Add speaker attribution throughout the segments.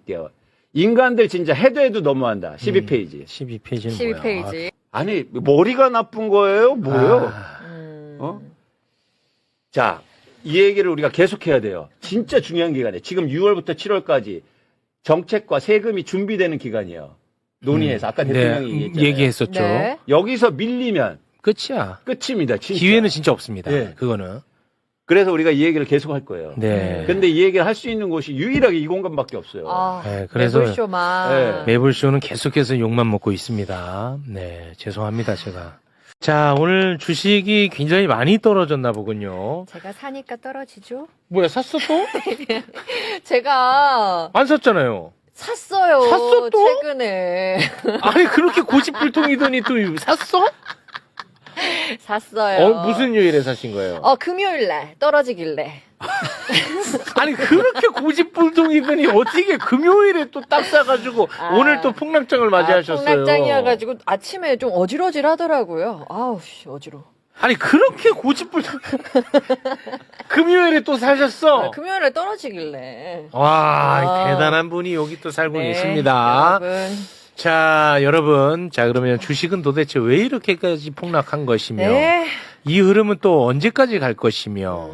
Speaker 1: 드릴게요. 인간들 진짜 해도 너무한다. 12페이지.
Speaker 2: 12페이지는
Speaker 3: 12페이지.
Speaker 1: 아니 머리가 나쁜 거예요? 뭐예요? 어? 자, 이 얘기를 우리가 계속해야 돼요. 진짜 중요한 기간이에요. 지금 6월부터 7월까지 정책과 세금이 준비되는 기간이에요. 논의해서 아까 대통령이 얘기했잖아요.
Speaker 2: 얘기했었죠.
Speaker 3: 네.
Speaker 1: 여기서 밀리면
Speaker 2: 끝이야.
Speaker 1: 끝입니다. 진짜.
Speaker 2: 기회는 진짜 없습니다.
Speaker 1: 네.
Speaker 2: 그거는.
Speaker 1: 그래서 우리가 이 얘기를 계속 할 거예요.
Speaker 2: 네.
Speaker 1: 근데 이 얘기를 할 수 있는 곳이 유일하게 이 공간밖에 없어요.
Speaker 3: 아,
Speaker 2: 네, 그래서
Speaker 3: 매불쇼만.
Speaker 1: 네.
Speaker 2: 매불쇼는 계속해서 욕만 먹고 있습니다. 네, 죄송합니다, 제가. 자, 오늘 주식이 굉장히 많이 떨어졌나 보군요.
Speaker 3: 제가 사니까 떨어지죠?
Speaker 2: 뭐야, 샀어 또?
Speaker 3: 제가
Speaker 2: 안 샀잖아요.
Speaker 3: 샀어요.
Speaker 2: 샀어, 또?
Speaker 3: 최근에.
Speaker 2: 아니, 그렇게 고집불통이더니 또 샀어?
Speaker 3: 샀어요.
Speaker 2: 무슨 요일에 사신 거예요?
Speaker 3: 금요일날 떨어지길래.
Speaker 2: 아니, 그렇게 고집불통이더니 어떻게 금요일에 또 딱 사가지고 오늘 또 폭락장을 맞이하셨어요?
Speaker 3: 폭락장이어가지고 아침에 좀 어지러질 하더라고요. 아우, 씨, 어지러워.
Speaker 2: 아니, 그렇게 고집불통. 금요일에 또 사셨어?
Speaker 3: 금요일에 떨어지길래.
Speaker 2: 와, 대단한 분이 여기 또 살고
Speaker 3: 네,
Speaker 2: 계십니다.
Speaker 3: 여러분.
Speaker 2: 자, 여러분. 자, 그러면 주식은 도대체 왜 이렇게까지 폭락한 것이며,
Speaker 3: 네.
Speaker 2: 이 흐름은 또 언제까지 갈 것이며,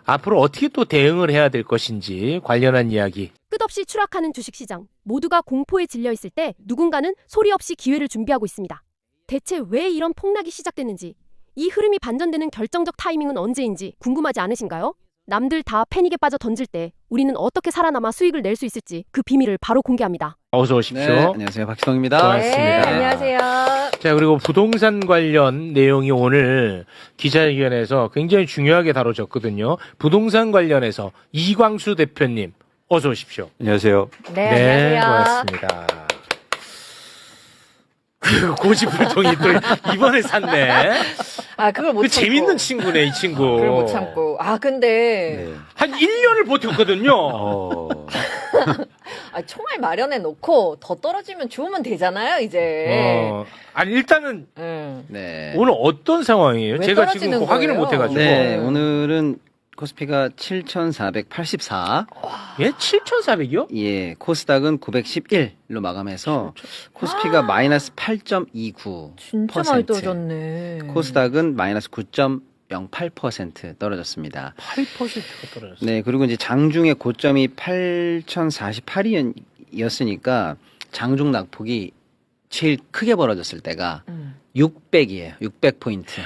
Speaker 2: 앞으로 어떻게 또 대응을 해야 될 것인지 관련한 이야기.
Speaker 4: 끝없이 추락하는 주식시장. 모두가 공포에 질려 있을 때 누군가는 소리 없이 기회를 준비하고 있습니다. 대체 왜 이런 폭락이 시작되는지, 이 흐름이 반전되는 결정적 타이밍은 언제인지 궁금하지 않으신가요? 남들 다 패닉에 빠져 던질 때 우리는 어떻게 살아남아 수익을 낼 수 있을지 그 비밀을 바로 공개합니다.
Speaker 2: 어서 오십시오.
Speaker 5: 네, 안녕하세요. 박희성입니다.
Speaker 2: 고맙습니다.
Speaker 3: 네, 안녕하세요.
Speaker 2: 자, 그리고 부동산 관련 내용이 오늘 기자회견에서 굉장히 중요하게 다뤄졌거든요. 부동산 관련해서 이광수 대표님, 어서 오십시오.
Speaker 5: 안녕하세요.
Speaker 3: 네, 안녕하세요.
Speaker 2: 고맙습니다. 고집불통이 또 이번에 샀네.
Speaker 3: 그걸 못
Speaker 2: 그
Speaker 3: 참고.
Speaker 2: 재밌는 친구네, 이 친구.
Speaker 3: 그걸 못 참고. 근데.
Speaker 5: 네.
Speaker 2: 한 1년을 버텼거든요.
Speaker 3: 총알 마련해 놓고 더 떨어지면 주우면 되잖아요, 이제.
Speaker 2: 아니, 일단은
Speaker 5: 네.
Speaker 2: 오늘 어떤 상황이에요?
Speaker 3: 왜
Speaker 2: 제가 지금
Speaker 3: 떨어지는
Speaker 2: 확인을
Speaker 3: 거예요?
Speaker 2: 못 해가지고.
Speaker 5: 네, 오늘은 코스피가 7,484,
Speaker 2: 예? 7,400이요?
Speaker 5: 예, 코스닥은 911로 마감해서 코스피가 마이너스 8.29%,
Speaker 3: 진짜 많이 떨어졌네.
Speaker 5: 코스닥은 마이너스 9.08% 떨어졌습니다.
Speaker 2: 8%가 떨어졌어요.
Speaker 5: 네, 그리고 이제 장중에 고점이 8,048이었으니까 장중 낙폭이 제일 크게 벌어졌을 때가 600이에요. 600포인트.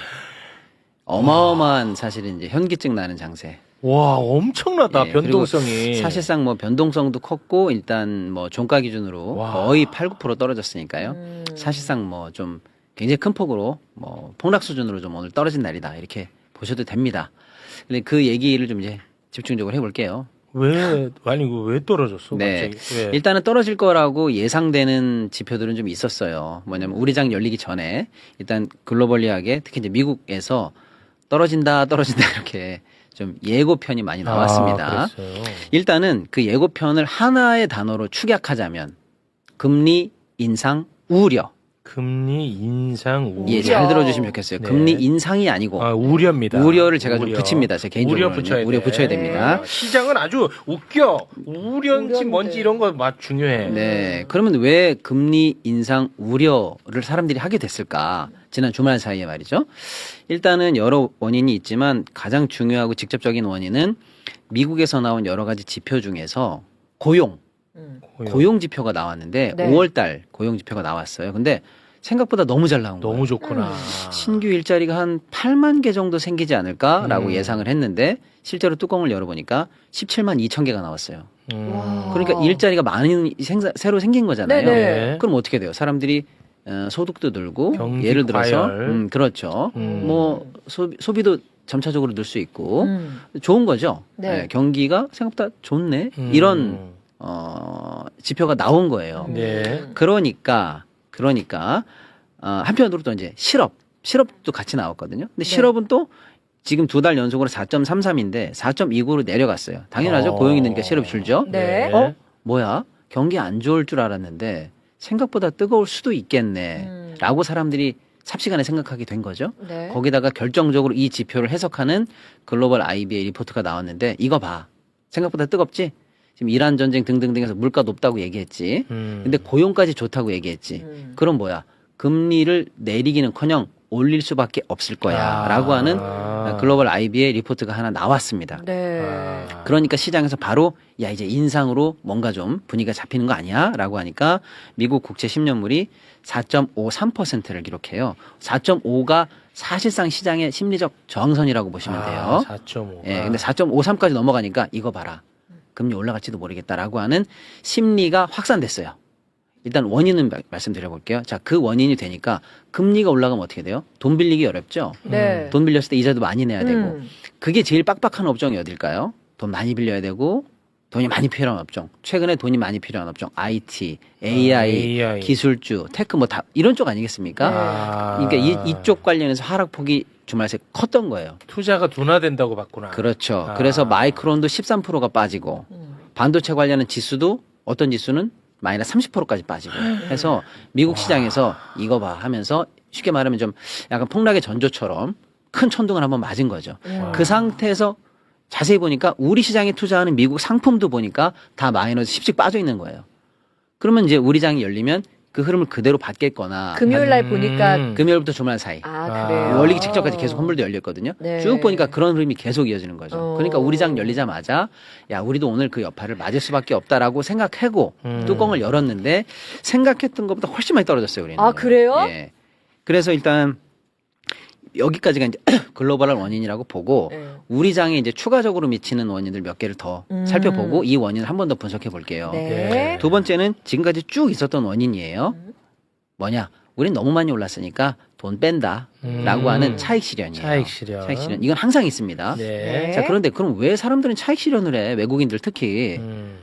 Speaker 5: 어마어마한 사실은 이제 현기증 나는 장세.
Speaker 2: 와, 엄청나다,
Speaker 5: 예,
Speaker 2: 변동성이.
Speaker 5: 그리고 사실상 뭐 변동성도 컸고 일단 뭐 종가 기준으로
Speaker 2: 와.
Speaker 5: 거의 8, 9% 떨어졌으니까요. 사실상 뭐 좀 굉장히 큰 폭으로 뭐 폭락 수준으로 좀 오늘 떨어진 날이다 이렇게 보셔도 됩니다. 근데 그 얘기를 좀 이제 집중적으로 해볼게요.
Speaker 2: 왜 떨어졌어?
Speaker 5: 네.
Speaker 2: 갑자기? 왜?
Speaker 5: 일단은 떨어질 거라고 예상되는 지표들은 좀 있었어요. 뭐냐면 우리 장 열리기 전에 일단 글로벌리하게 특히 이제 미국에서 떨어진다 이렇게 좀 예고편이 많이 나왔습니다.
Speaker 2: 그랬어요.
Speaker 5: 일단은 그 예고편을 하나의 단어로 축약하자면 금리 인상 우려.
Speaker 2: 금리 인상 우려.
Speaker 5: 예, 잘 들어주시면 좋겠어요.
Speaker 2: 네.
Speaker 5: 금리 인상이 아니고
Speaker 2: 우려입니다.
Speaker 5: 우려를 제가 좀
Speaker 2: 우려.
Speaker 5: 붙입니다. 제 개인적으로
Speaker 2: 우려 붙여야
Speaker 5: 됩니다.
Speaker 2: 시장은 아주 웃겨. 우려인지
Speaker 3: 우려인데.
Speaker 2: 뭔지 이런 거 맛 중요해.
Speaker 5: 네. 그러면 왜 금리 인상 우려를 사람들이 하게 됐을까? 지난 주말 사이에 말이죠. 일단은 여러 원인이 있지만 가장 중요하고 직접적인 원인은 미국에서 나온 여러 가지 지표 중에서 고용 지표가 나왔는데
Speaker 3: 네.
Speaker 5: 5월 달 고용 지표가 나왔어요. 근데 생각보다 너무 잘 나온 거예요.
Speaker 2: 너무 좋구나.
Speaker 5: 신규 일자리가 한 8만 개 정도 생기지 않을까라고 예상을 했는데 실제로 뚜껑을 열어보니까 17만 2천 개가 나왔어요.
Speaker 3: 와.
Speaker 5: 그러니까 일자리가 많이 새로 생긴 거잖아요.
Speaker 3: 네네.
Speaker 5: 그럼 어떻게 돼요? 사람들이 소득도 늘고
Speaker 2: 경기
Speaker 5: 예를 들어서
Speaker 2: 과열.
Speaker 5: 그렇죠. 뭐 소비도 점차적으로 늘 수 있고 좋은 거죠.
Speaker 3: 네.
Speaker 5: 네, 경기가 생각보다 좋네. 이런 지표가 나온 거예요.
Speaker 2: 네.
Speaker 5: 그러니까 한편으로 또 이제 실업도 같이 나왔거든요. 근데 실업은 또 지금 2달 연속으로 4.33인데 4.29로 내려갔어요. 당연하죠. 고용이 느니까 실업이 줄죠.
Speaker 3: 네.
Speaker 5: 뭐야? 경기 안 좋을 줄 알았는데 생각보다 뜨거울 수도 있겠네. 라고 사람들이 삽시간에 생각하게 된 거죠.
Speaker 3: 네.
Speaker 5: 거기다가 결정적으로 이 지표를 해석하는 글로벌 IBA 리포트가 나왔는데 이거 봐. 생각보다 뜨겁지? 지금 이란 전쟁 등등등해서 물가 높다고 얘기했지. 근데 고용까지 좋다고 얘기했지. 그럼 뭐야? 금리를 내리기는커녕 올릴 수밖에 없을 거야라고 하는 글로벌 IB의 리포트가 하나 나왔습니다.
Speaker 3: 네.
Speaker 5: 그러니까 시장에서 바로 야 이제 인상으로 뭔가 좀 분위기가 잡히는 거 아니야?라고 하니까 미국 국채 10년물이 4.53%를 기록해요. 4.5가 사실상 시장의 심리적 저항선이라고 보시면 돼요.
Speaker 2: 4.5.
Speaker 5: 예, 근데 4.53까지 넘어가니까 이거 봐라. 금리 올라갈지도 모르겠다라고 하는 심리가 확산됐어요. 일단 원인은 말씀드려 볼게요. 자, 그 원인이 되니까 금리가 올라가면 어떻게 돼요? 돈 빌리기 어렵죠?
Speaker 3: 네.
Speaker 5: 돈 빌렸을 때 이자도 많이 내야 되고. 그게 제일 빡빡한 업종이 어딜까요? 돈 많이 빌려야 되고 돈이 많이 필요한 업종. 최근에 돈이 많이 필요한 업종. IT, AI, 기술주, 테크 뭐 다 이런 쪽 아니겠습니까? 그러니까 이쪽 관련해서 하락폭이 주말 새 컸던 거예요.
Speaker 2: 투자가 둔화된다고 봤구나.
Speaker 5: 그렇죠. 그래서 마이크론도 13%가 빠지고 반도체 관련한 지수도 어떤 지수는 마이너스 30%까지 빠지고 해서 미국 시장에서 이거 봐 하면서 쉽게 말하면 좀 약간 폭락의 전조처럼 큰 천둥을 한번 맞은 거죠. 그 상태에서 자세히 보니까 우리 시장에 투자하는 미국 상품도 보니까 다 마이너스 10씩 빠져 있는 거예요. 그러면 이제 우리 장이 열리면 그 흐름을 그대로 받겠거나
Speaker 3: 금요일 날 보니까
Speaker 5: 금요일부터 주말 사이
Speaker 3: 그래요.
Speaker 5: 열리기 직전까지 계속 환불도 열렸거든요.
Speaker 3: 네.
Speaker 5: 쭉 보니까 그런 흐름이 계속 이어지는 거죠. 그러니까 우리 장 열리자마자 야 우리도 오늘 그 여파를 맞을 수밖에 없다라고 생각하고 뚜껑을 열었는데 생각했던 것보다 훨씬 많이 떨어졌어요. 우리는.
Speaker 3: 아, 그래요?
Speaker 5: 예. 그래서 일단 여기까지가 이제 글로벌한 원인이라고 보고
Speaker 3: 네.
Speaker 5: 우리 장에 이제 추가적으로 미치는 원인들 몇 개를 더 살펴보고 이 원인을 한 번 더 분석해 볼게요.
Speaker 3: 네.
Speaker 5: 두 번째는 지금까지 쭉 있었던 원인이에요. 뭐냐? 우린 너무 많이 올랐으니까 돈 뺀다라고 하는 차익 실현이에요.
Speaker 2: 차익 실현.
Speaker 5: 차익 실현. 이건 항상 있습니다.
Speaker 2: 네.
Speaker 5: 자, 그런데 그럼 왜 사람들은 차익 실현을 해? 외국인들 특히.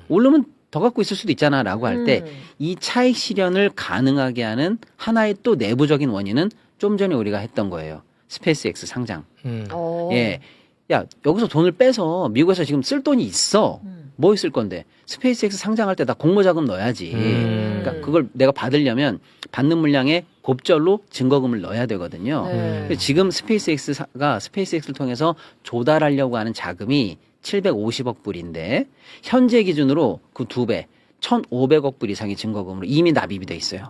Speaker 5: 오르면 더 갖고 있을 수도 있잖아라고 할 때 이 차익 실현을 가능하게 하는 하나의 또 내부적인 원인은 좀 전에 우리가 했던 거예요. 스페이스X 상장. 예. 야, 여기서 돈을 빼서 미국에서 지금 쓸 돈이 있어. 뭐 있을 건데? 스페이스X 상장할 때 다 공모자금 넣어야지. 그러니까 그걸 내가 받으려면 받는 물량에 곱절로 증거금을 넣어야 되거든요.
Speaker 3: 네.
Speaker 5: 지금 스페이스X가 스페이스X를 통해서 조달하려고 하는 자금이 750억 불인데 현재 기준으로 그 2배 1,500억 불 이상의 증거금으로 이미 납입이 돼 있어요.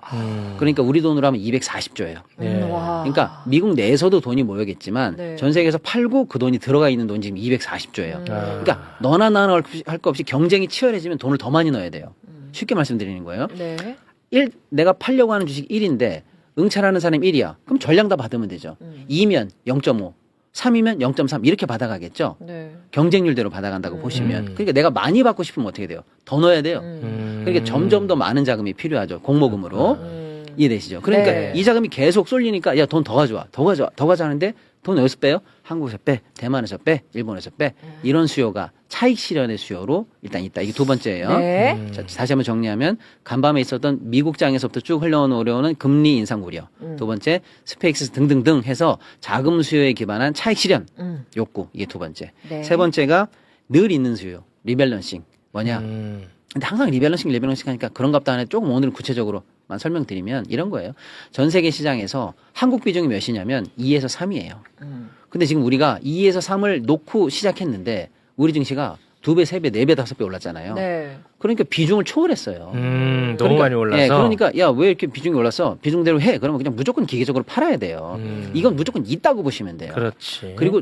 Speaker 5: 그러니까 우리 돈으로 하면 240조예요.
Speaker 3: 와.
Speaker 5: 그러니까 미국 내에서도 돈이 모여겠지만
Speaker 3: 네.
Speaker 5: 전 세계에서 팔고 그 돈이 들어가 있는 돈이 지금 240조예요. 그러니까 너나 나나 할 거 없이 경쟁이 치열해지면 돈을 더 많이 넣어야 돼요. 쉽게 말씀드리는 거예요.
Speaker 3: 네.
Speaker 5: 내가 팔려고 하는 주식 1인데 응찰하는 사람이 1이야. 그럼 전량 다 받으면 되죠. 2면 0.5, 3이면 0.3 이렇게 받아가겠죠.
Speaker 3: 네.
Speaker 5: 경쟁률대로 받아간다고 보시면. 그러니까 내가 많이 받고 싶으면 어떻게 돼요? 더 넣어야 돼요. 그러니까 점점 더 많은 자금이 필요하죠. 공모금으로. 이해되시죠? 그러니까
Speaker 3: 네.
Speaker 5: 이 자금이 계속 쏠리니까 야, 돈 더 가져와. 더 가져가는데 돈 어디서 빼요? 한국에서 빼, 대만에서 빼, 일본에서 빼. 이런 수요가 차익 실현의 수요로 일단 있다. 이게 두 번째예요.
Speaker 3: 네.
Speaker 5: 자, 다시 한번 정리하면 간밤에 있었던 미국장에서부터 쭉 흘러오는 금리 인상 우려. 두 번째 스페이스 등등등 해서 자금 수요에 기반한 차익 실현 욕구. 이게 두 번째.
Speaker 3: 네.
Speaker 5: 세 번째가 늘 있는 수요. 리밸런싱. 뭐냐? 근데 항상 리밸런싱 하니까 그런갑다 하네. 조금 오늘 구체적으로만 설명드리면 이런 거예요. 전 세계 시장에서 한국 비중이 몇이냐면 2에서 3이에요. 근데 지금 우리가 2에서 3을 놓고 시작했는데 우리 증시가 2배, 3배, 4배, 5배 올랐잖아요.
Speaker 3: 네.
Speaker 5: 그러니까 비중을 초월했어요.
Speaker 2: 너무 많이 올라서.
Speaker 5: 예, 그러니까 야, 왜 이렇게 비중이 올랐어? 비중대로 해. 그러면 그냥 무조건 기계적으로 팔아야 돼요. 이건 무조건 있다고 보시면 돼요.
Speaker 2: 그렇지.
Speaker 5: 그리고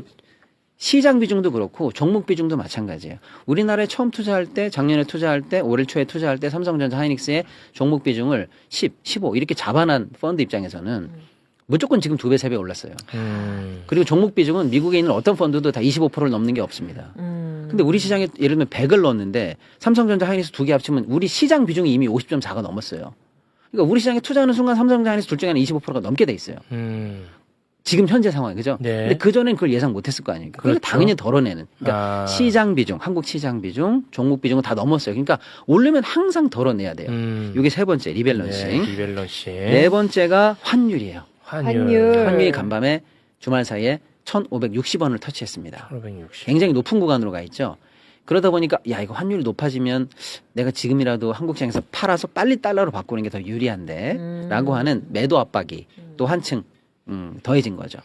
Speaker 5: 시장 비중도 그렇고 종목 비중도 마찬가지예요. 우리나라에 처음 투자할 때, 작년에 투자할 때, 올해 초에 투자할 때 삼성전자 하이닉스의 종목 비중을 10, 15 이렇게 잡아난 펀드 입장에서는 무조건 지금 2배, 3배 올랐어요. 그리고 종목 비중은 미국에 있는 어떤 펀드도 다 25%를 넘는 게 없습니다. 근데 우리 시장에 예를 들면 100을 넣었는데 삼성전자 하이닉스 두 개 합치면 우리 시장 비중이 이미 50.4가 넘었어요. 그러니까 우리 시장에 투자하는 순간 삼성전자 하이닉스 둘 중에 하나 25%가 넘게 돼 있어요. 지금 현재 상황 그죠?
Speaker 2: 네.
Speaker 5: 근데 그전엔 그걸 예상 못했을 거 아닙니까? 그러니까
Speaker 2: 그렇죠.
Speaker 5: 당연히 덜어내는. 그러니까 시장 비중, 한국 시장 비중, 종목 비중은 다 넘었어요. 그러니까 오르면 항상 덜어내야 돼요. 이게 세 번째 리밸런싱.
Speaker 2: 네, 리밸런싱.
Speaker 5: 네 번째가 환율이에요.
Speaker 3: 환율.
Speaker 5: 환율이 간밤에 주말 사이에 1,560원을 터치했습니다.
Speaker 2: 1,560.
Speaker 5: 굉장히 높은 구간으로 가 있죠. 그러다 보니까 야 이거 환율이 높아지면 내가 지금이라도 한국 시장에서 팔아서 빨리 달러로 바꾸는 게 더 유리한데 라고 하는 매도 압박이 또 한층 더해진 거죠.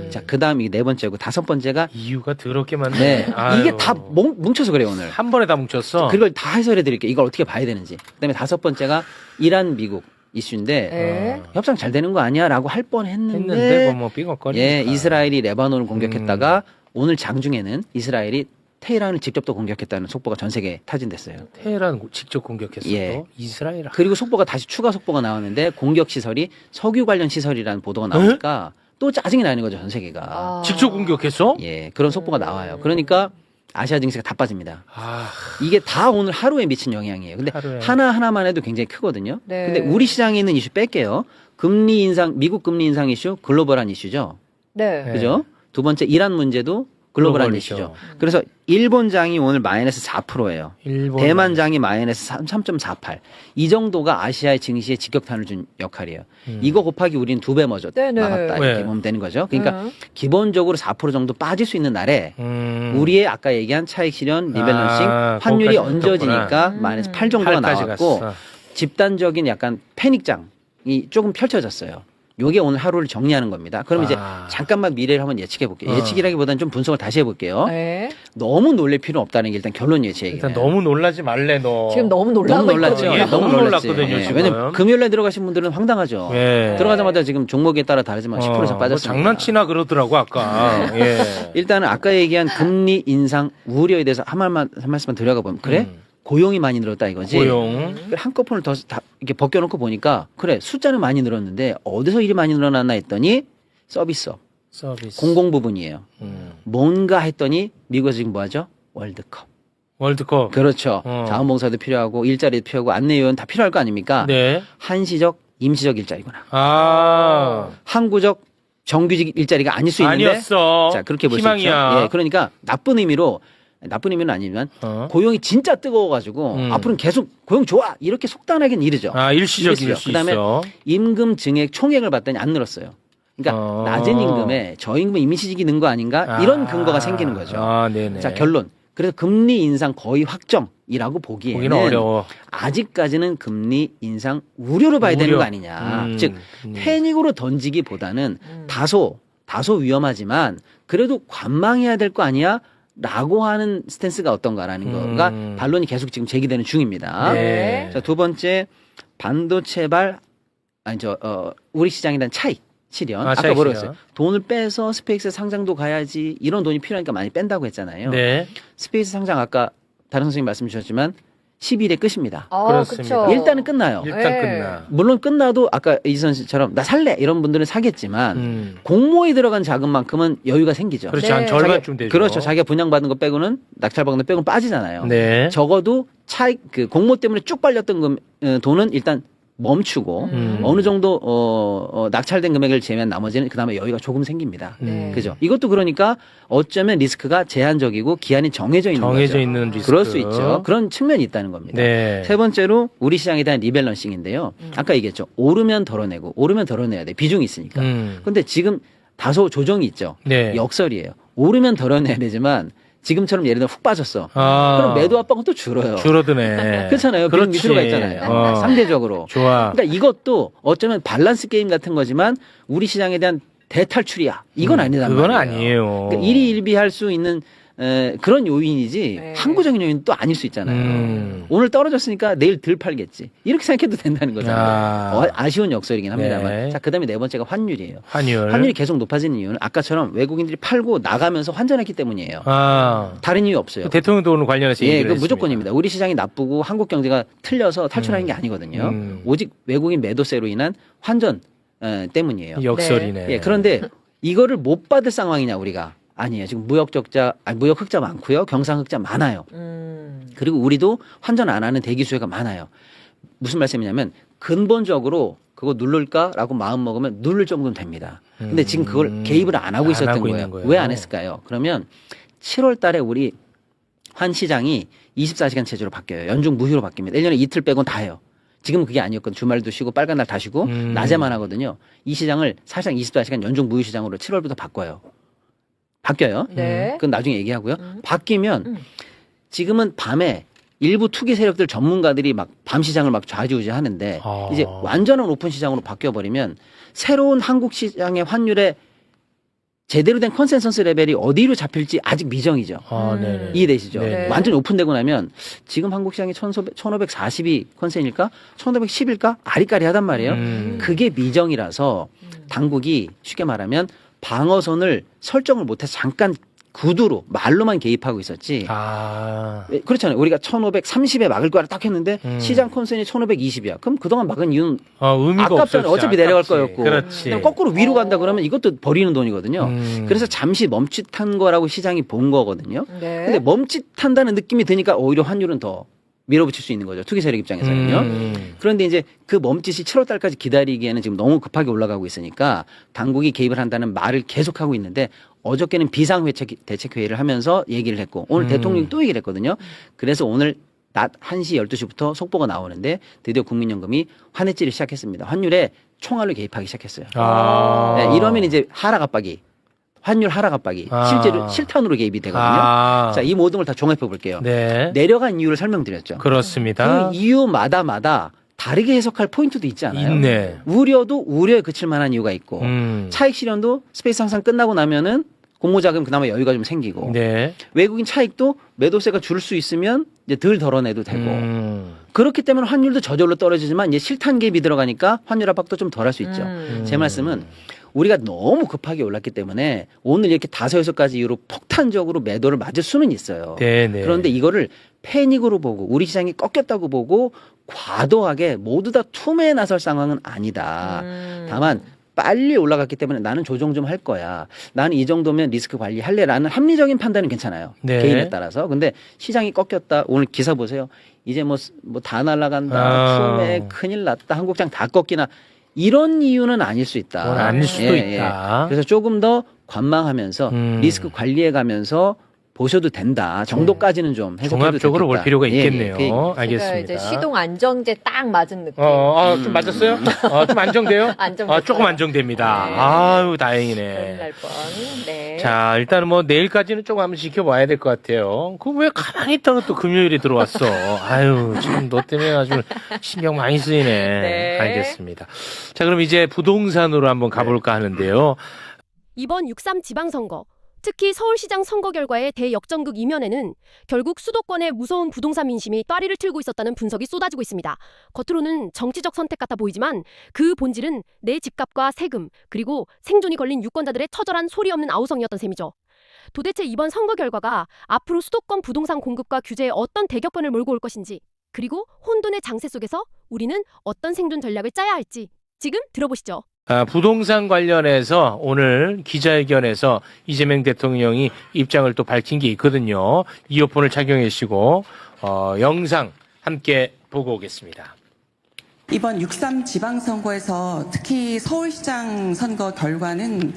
Speaker 5: 자, 그 다음 이게 네 번째고 다섯 번째가
Speaker 2: 이유가 더럽게 많네.
Speaker 5: 네,
Speaker 2: 아유.
Speaker 5: 이게 다 뭉쳐서 그래요 오늘.
Speaker 2: 한 번에 다 뭉쳤어.
Speaker 5: 그걸 다 해설해 드릴게요. 이걸 어떻게 봐야 되는지. 그다음에 다섯 번째가 이란 미국 이슈인데
Speaker 3: 네.
Speaker 5: 협상 잘 되는 거 아니야라고 할 뻔했는데
Speaker 2: 했는데 뭐 삐걱거리.
Speaker 5: 예, 이스라엘이 레바논을 공격했다가 오늘 장중에는 이스라엘이 테헤란을 직접 또 공격했다는 속보가 전 세계에 타진됐어요.
Speaker 2: 테헤란 직접 공격했어.
Speaker 5: 예.
Speaker 2: 또 이스라엘.
Speaker 5: 그리고 속보가 다시 추가 속보가 나왔는데 공격 시설이 석유 관련 시설이라는 보도가 나오니까 또 짜증이 나는 거죠 전 세계가.
Speaker 3: 아.
Speaker 2: 직접 공격했어?
Speaker 5: 예, 그런 속보가 나와요. 그러니까 아시아 증시가 다 빠집니다.
Speaker 2: 아,
Speaker 5: 이게 다 오늘 하루에 미친 영향이에요. 근데
Speaker 2: 하루에.
Speaker 5: 하나하나만 해도 굉장히 크거든요.
Speaker 3: 네.
Speaker 5: 근데 우리 시장에 있는 이슈 뺄게요. 금리 인상, 미국 금리 인상 이슈 글로벌한 이슈죠.
Speaker 3: 네.
Speaker 2: 네.
Speaker 5: 그죠? 두 번째 이란 문제도 글로벌한
Speaker 2: 글로벌이죠.
Speaker 5: 이슈죠. 그래서 일본장이 오늘 마이너스 4%예요.
Speaker 2: 일본.
Speaker 5: 대만장이 마이너스 3.48. 이 정도가 아시아의 증시에 직격탄을 준 역할이에요. 이거 곱하기 우리는 2배 먼저
Speaker 3: 네네.
Speaker 5: 막았다 이렇게
Speaker 2: 네.
Speaker 5: 보면 되는 거죠. 그러니까 기본적으로 4% 정도 빠질 수 있는 날에 우리의 아까 얘기한 차익 실현, 리밸런싱,
Speaker 2: 아,
Speaker 5: 환율이
Speaker 2: 거기까지
Speaker 5: 얹어지니까 마이너스 8 정도가
Speaker 2: 8까지
Speaker 5: 나왔고
Speaker 2: 갔어.
Speaker 5: 집단적인 약간 패닉장이 조금 펼쳐졌어요. 요게 오늘 하루를 정리하는 겁니다. 그럼 이제
Speaker 2: 아.
Speaker 5: 잠깐만 미래를 한번 예측해 볼게요. 예측이라기보다는 좀 분석을 다시 해볼게요.
Speaker 3: 네.
Speaker 5: 너무 놀랄 필요는 없다는 게 일단 결론 예측이에요.
Speaker 2: 일단 너무 놀라지 말래 너.
Speaker 3: 지금 너무 놀라고
Speaker 5: 너무 놀랐죠.
Speaker 3: 있거든요.
Speaker 2: 예, 너무
Speaker 5: 놀랐지.
Speaker 2: 놀랐거든요,
Speaker 5: 예,
Speaker 2: 지금.
Speaker 5: 왜냐면 금요일에 들어가신 분들은 황당하죠.
Speaker 2: 예.
Speaker 5: 들어가자마자 지금 종목에 따라 다르지만 10% 이상
Speaker 2: 뭐
Speaker 5: 빠졌습니다.
Speaker 2: 장난치나 그러더라고 아까. 예.
Speaker 5: 일단은 아까 얘기한 금리 인상 우려에 대해서 한 말씀만 들어가 보면 그래? 고용이 많이 늘었다 이거지.
Speaker 2: 고용.
Speaker 5: 한꺼번을 더 이렇게 벗겨놓고 보니까 그래 숫자는 많이 늘었는데 어디서 일이 많이 늘어났나 했더니 서비스업,
Speaker 2: 서비스.
Speaker 5: 공공 부분이에요. 뭔가 했더니 미국에서 지금 뭐하죠? 월드컵.
Speaker 2: 월드컵.
Speaker 5: 그렇죠.
Speaker 2: 어.
Speaker 5: 자원봉사도 필요하고 일자리도 필요하고 안내요원 다 필요할 거 아닙니까?
Speaker 2: 네.
Speaker 5: 한시적, 임시적 일자리구나.
Speaker 2: 아.
Speaker 5: 항구적, 정규직 일자리가 아닐 수 있는데
Speaker 2: 아니었어.
Speaker 5: 자 그렇게 볼 수
Speaker 2: 희망이야.
Speaker 5: 있죠. 예, 그러니까 나쁜 의미는 아니지만
Speaker 2: 어.
Speaker 5: 고용이 진짜 뜨거워가지고 앞으로는 계속 고용 좋아 이렇게 속단하긴 이르죠.
Speaker 2: 아, 일시적일 수
Speaker 5: 그다음에
Speaker 2: 있어.
Speaker 5: 임금 증액 총액을 봤더니 안 늘었어요. 그러니까 낮은 임금에 저임금 임시직이 는 거 아닌가 이런 근거가 생기는 거죠.
Speaker 2: 아, 네네.
Speaker 5: 자 결론. 그래서 금리 인상 거의 확정이라고 보기에는
Speaker 2: 보기는 어려워.
Speaker 5: 아직까지는 금리 인상 우려로 봐야 되는
Speaker 2: 우려.
Speaker 5: 거 아니냐. 즉 패닉으로 던지기보다는 다소 위험하지만 그래도 관망해야 될 거 아니야? 라고 하는 스탠스가 어떤가라는 거가 반론이 계속 지금 제기되는 중입니다.
Speaker 2: 네.
Speaker 5: 자, 두 번째 반도체발 우리 시장에 대한 차익 실현.
Speaker 2: 아,
Speaker 5: 아까
Speaker 2: 차익
Speaker 5: 뭐라고
Speaker 2: 실현.
Speaker 5: 했어요? 돈을 빼서 스페이스 상장도 가야지 이런 돈이 필요하니까 많이 뺀다고 했잖아요.
Speaker 2: 네.
Speaker 5: 스페이스 상장 아까 다른 선생님 말씀 주셨지만 10일에 끝입니다.
Speaker 3: 아,
Speaker 2: 그렇습니다.
Speaker 3: 그쵸.
Speaker 5: 일단은 끝나요.
Speaker 2: 일단
Speaker 3: 네.
Speaker 2: 끝나.
Speaker 5: 물론 끝나도 아까 이선 씨처럼 나 살래 이런 분들은 사겠지만 공모에 들어간 자금만큼은 여유가 생기죠.
Speaker 2: 그렇지.
Speaker 3: 네.
Speaker 2: 한 절반쯤 되죠.
Speaker 5: 그렇죠. 자기가 분양받은 거 빼고는 낙찰받은 거 빼고는 빠지잖아요.
Speaker 2: 네.
Speaker 5: 적어도 차익 그 공모 때문에 쭉 빨렸던 돈은 일단 멈추고 어느 정도 낙찰된 금액을 제외한 나머지는 그다음에 여유가 조금 생깁니다.
Speaker 3: 네.
Speaker 5: 그죠? 이것도 그러니까 어쩌면 리스크가 제한적이고 기한이 정해져 있는
Speaker 2: 정해져
Speaker 5: 거죠.
Speaker 2: 있는 리스크.
Speaker 5: 그럴 수 있죠. 그런 측면이 있다는 겁니다.
Speaker 2: 네.
Speaker 5: 세 번째로 우리 시장에 대한 리밸런싱인데요. 아까 얘기했죠. 오르면 덜어내야 돼. 비중이 있으니까. 근데 지금 다소 조정이 있죠.
Speaker 2: 네.
Speaker 5: 역설이에요. 오르면 덜어내야 되지만 지금처럼 예를 들어 훅 빠졌어.
Speaker 2: 아.
Speaker 5: 그럼 매도 압박은 또 줄어요.
Speaker 2: 줄어드네.
Speaker 5: 그렇잖아요. 비중
Speaker 2: 그렇지.
Speaker 5: 밑으로 가 있잖아요.
Speaker 2: 어.
Speaker 5: 상대적으로.
Speaker 2: 좋아.
Speaker 5: 그러니까 이것도 어쩌면 밸런스 게임 같은 거지만 우리 시장에 대한 대탈출이야. 이건 아니단
Speaker 2: 그건
Speaker 5: 말이에요.
Speaker 2: 아니에요.
Speaker 5: 그러니까 일희일비할 수 있는 그런 요인이지
Speaker 3: 네.
Speaker 5: 항구적인 요인은 또 아닐 수 있잖아요. 오늘 떨어졌으니까 내일 덜 팔겠지. 이렇게 생각해도 된다는 거잖아요. 아쉬운 역설이긴 합니다만.
Speaker 2: 네.
Speaker 5: 자, 그다음에 네 번째가 환율이에요.
Speaker 2: 환율.
Speaker 5: 환율이 계속 높아지는 이유는 아까처럼 외국인들이 팔고 나가면서 환전했기 때문이에요.
Speaker 2: 아.
Speaker 5: 다른 이유 없어요.
Speaker 2: 대통령도 오늘 관련해서
Speaker 5: 예,
Speaker 2: 얘기를
Speaker 5: 그
Speaker 2: 했습니다.
Speaker 5: 무조건입니다. 우리 시장이 나쁘고 한국 경제가 틀려서 탈출하는 게 아니거든요. 오직 외국인 매도세로 인한 환전 때문이에요.
Speaker 2: 역설이네.
Speaker 5: 예, 그런데 이거를 못 받을 상황이냐 우리가 아니에요. 지금 무역 흑자 많고요. 경상 흑자 많아요. 그리고 우리도 환전 안 하는 대기 수요가 많아요. 무슨 말씀이냐면 근본적으로 그거 누를까라고 마음 먹으면 누를 정도는 됩니다. 근데 지금 그걸 개입을 안 하고 있었던
Speaker 2: 하고
Speaker 5: 거예요.
Speaker 2: 있는 거예요.
Speaker 5: 왜 안 했을까요? 그러면 7월 달에 우리 환 시장이 24시간 체제로 바뀌어요. 연중 무휴로 바뀝니다. 1년에 이틀 빼곤 다 해요. 지금은 그게 아니었거든요. 주말도 쉬고 빨간 날 다 쉬고 낮에만 하거든요. 이 시장을 사실상 24시간 연중 무휴 시장으로 7월부터 바뀌어요.
Speaker 3: 네.
Speaker 5: 그건 나중에 얘기하고요. 바뀌면 지금은 밤에 일부 투기 세력들 전문가들이 막 밤 시장을 막 좌지우지하는데
Speaker 2: 아.
Speaker 5: 이제 완전한 오픈 시장으로 바뀌어 버리면 새로운 한국 시장의 환율에 제대로 된 컨센서스 레벨이 어디로 잡힐지 아직 미정이죠.
Speaker 2: 네네.
Speaker 5: 이해되시죠?
Speaker 2: 네.
Speaker 5: 완전히 오픈되고 나면 지금 한국 시장이 1540이 컨센일까? 1510일까? 아리까리하단 말이에요. 그게 미정이라서 당국이 쉽게 말하면 방어선을 설정을 못해서 잠깐 구두로 말로만 개입하고 있었지. 그렇잖아요. 우리가 1530에 막을 거라 딱 했는데 시장 컨센이 1520이야. 그럼 그동안 막은 이유는
Speaker 2: 의미가
Speaker 5: 아깝잖아요.
Speaker 2: 없었지.
Speaker 5: 어차피 내려갈
Speaker 2: 아깝지.
Speaker 5: 거였고.
Speaker 2: 그렇지.
Speaker 5: 그다음에 거꾸로 위로 간다 그러면 이것도 버리는 돈이거든요. 그래서 잠시 멈칫한 거라고 시장이 본 거거든요.
Speaker 3: 네.
Speaker 5: 근데 멈칫한다는 느낌이 드니까 오히려 환율은 더 밀어붙일 수 있는 거죠. 투기 세력 입장에서는요. 그런데 이제 그 멈칫이 7월 달까지 기다리기에는 지금 너무 급하게 올라가고 있으니까 당국이 개입을 한다는 말을 계속하고 있는데 어저께는 비상대책회의를 하면서 얘기를 했고 오늘 대통령이 또 얘기를 했거든요. 그래서 오늘 낮 1시 12시부터 속보가 나오는데 드디어 국민연금이 환해지를 시작했습니다. 환율에 총알로 개입하기 시작했어요. 네, 이러면 이제 하락 압박이 환율 하락 압박이 실제로 실탄으로 개입이 되거든요. 자, 이 모든 걸 다 종합해 볼게요.
Speaker 2: 네.
Speaker 5: 내려간 이유를 설명드렸죠.
Speaker 2: 그렇습니다.
Speaker 5: 그 이유마다 다르게 해석할 포인트도 있지 않아요?
Speaker 2: 있네.
Speaker 5: 우려도 우려에 그칠 만한 이유가 있고 차익 실현도 스페이스 항상 끝나고 나면은 공모자금 그나마 여유가 좀 생기고
Speaker 2: 네.
Speaker 5: 외국인 차익도 매도세가 줄 수 있으면 이제 덜 덜어내도 되고 그렇기 때문에 환율도 저절로 떨어지지만 이제 실탄 개입이 들어가니까 환율 압박도 좀 덜 할 수 있죠. 제 말씀은 우리가 너무 급하게 올랐기 때문에 오늘 이렇게 5-6가지 이유로 폭탄적으로 매도를 맞을 수는 있어요.
Speaker 2: 네네.
Speaker 5: 그런데 이거를 패닉으로 보고 우리 시장이 꺾였다고 보고 과도하게 모두 다 투매에 나설 상황은 아니다. 다만 빨리 올라갔기 때문에 나는 조정 좀 할 거야. 나는 이 정도면 리스크 관리할래라는 합리적인 판단은 괜찮아요.
Speaker 2: 네.
Speaker 5: 개인에 따라서. 근데 시장이 꺾였다. 오늘 기사 보세요. 이제 뭐 다 날아간다. 투매 큰일 났다. 한국장 다 꺾이나. 이런 이유는 아닐 수 있다.
Speaker 2: 그건 아닐 수도 있다.
Speaker 5: 그래서 조금 더 관망하면서 리스크 관리해 가면서 보셔도 된다 정도까지는 좀 해석해도
Speaker 2: 종합적으로 볼
Speaker 5: 좋겠다.
Speaker 2: 필요가 있겠네요.
Speaker 3: 그러니까
Speaker 2: 알겠습니다.
Speaker 3: 이제 시동 안정제 딱 맞은 느낌.
Speaker 2: 좀 맞았어요? 좀 안정돼요?
Speaker 3: 안정됐어요.
Speaker 2: 조금 안정됩니다.
Speaker 3: 네.
Speaker 2: 아유,
Speaker 3: 그런
Speaker 2: 다행이네.
Speaker 3: 날 뻔. 네.
Speaker 2: 자, 일단은 뭐 내일까지는 조금 한번 지켜봐야 될 것 같아요. 그 왜 가만히 있다가 또 금요일에 들어왔어? 아유, 참 너 때문에 아주 신경 많이 쓰이네.
Speaker 3: 네.
Speaker 2: 알겠습니다. 자, 그럼 이제 부동산으로 한번 가볼까 하는데요.
Speaker 4: 이번 6.3 지방선거, 특히 서울시장 선거 결과의 대역전극 이면에는 결국 수도권의 무서운 부동산 민심이 따리를 틀고 있었다는 분석이 쏟아지고 있습니다. 겉으로는 정치적 선택 같아 보이지만 그 본질은 내 집값과 세금, 그리고 생존이 걸린 유권자들의 처절한 소리 없는 아우성이었던 셈이죠. 도대체 이번 선거 결과가 앞으로 수도권 부동산 공급과 규제에 어떤 대격변을 몰고 올 것인지, 그리고 혼돈의 장세 속에서 우리는 어떤 생존 전략을 짜야 할지 지금 들어보시죠.
Speaker 2: 부동산 관련해서 오늘 기자회견에서 이재명 대통령이 입장을 또 밝힌 게 있거든요. 이어폰을 착용해 주시고 영상 함께 보고 오겠습니다.
Speaker 6: 이번 6.3 지방선거에서 특히 서울시장 선거 결과는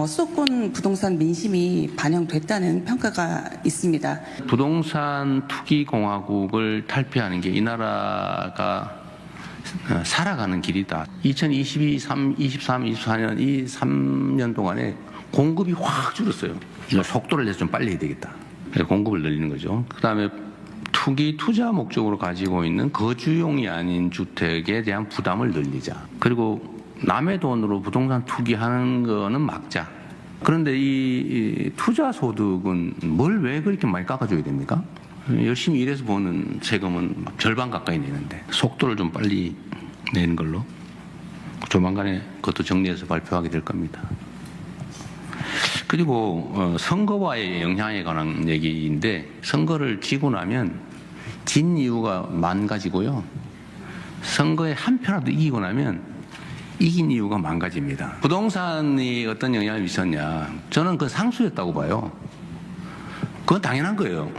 Speaker 6: 수도권 부동산 민심이 반영됐다는 평가가 있습니다.
Speaker 7: 부동산 투기 공화국을 탈피하는 게 이 나라가 살아가는 길이다. 2022, 23, 24년 이 3년 동안에 공급이 확 줄었어요. 이걸 속도를 내서 좀 빨리 해야 되겠다. 그래서 공급을 늘리는 거죠. 그다음에 투자 목적으로 가지고 있는 거주용이 아닌 주택에 대한 부담을 늘리자. 그리고 남의 돈으로 부동산 투기하는 거는 막자. 그런데 이 투자 소득은 뭘 왜 그렇게 많이 깎아줘야 됩니까? 열심히 일해서 버는 세금은 절반 가까이 내는데 속도를 좀 빨리 내는 걸로 조만간에 그것도 정리해서 발표하게 될 겁니다. 그리고 선거와의 영향에 관한 얘기인데 선거를 지고 나면 진 이유가 망가지고요. 선거에 한 표라도 이기고 나면 이긴 이유가 망가집니다. 부동산이 어떤 영향을 미쳤냐. 저는 그 상수였다고 봐요. 그건 당연한 거예요.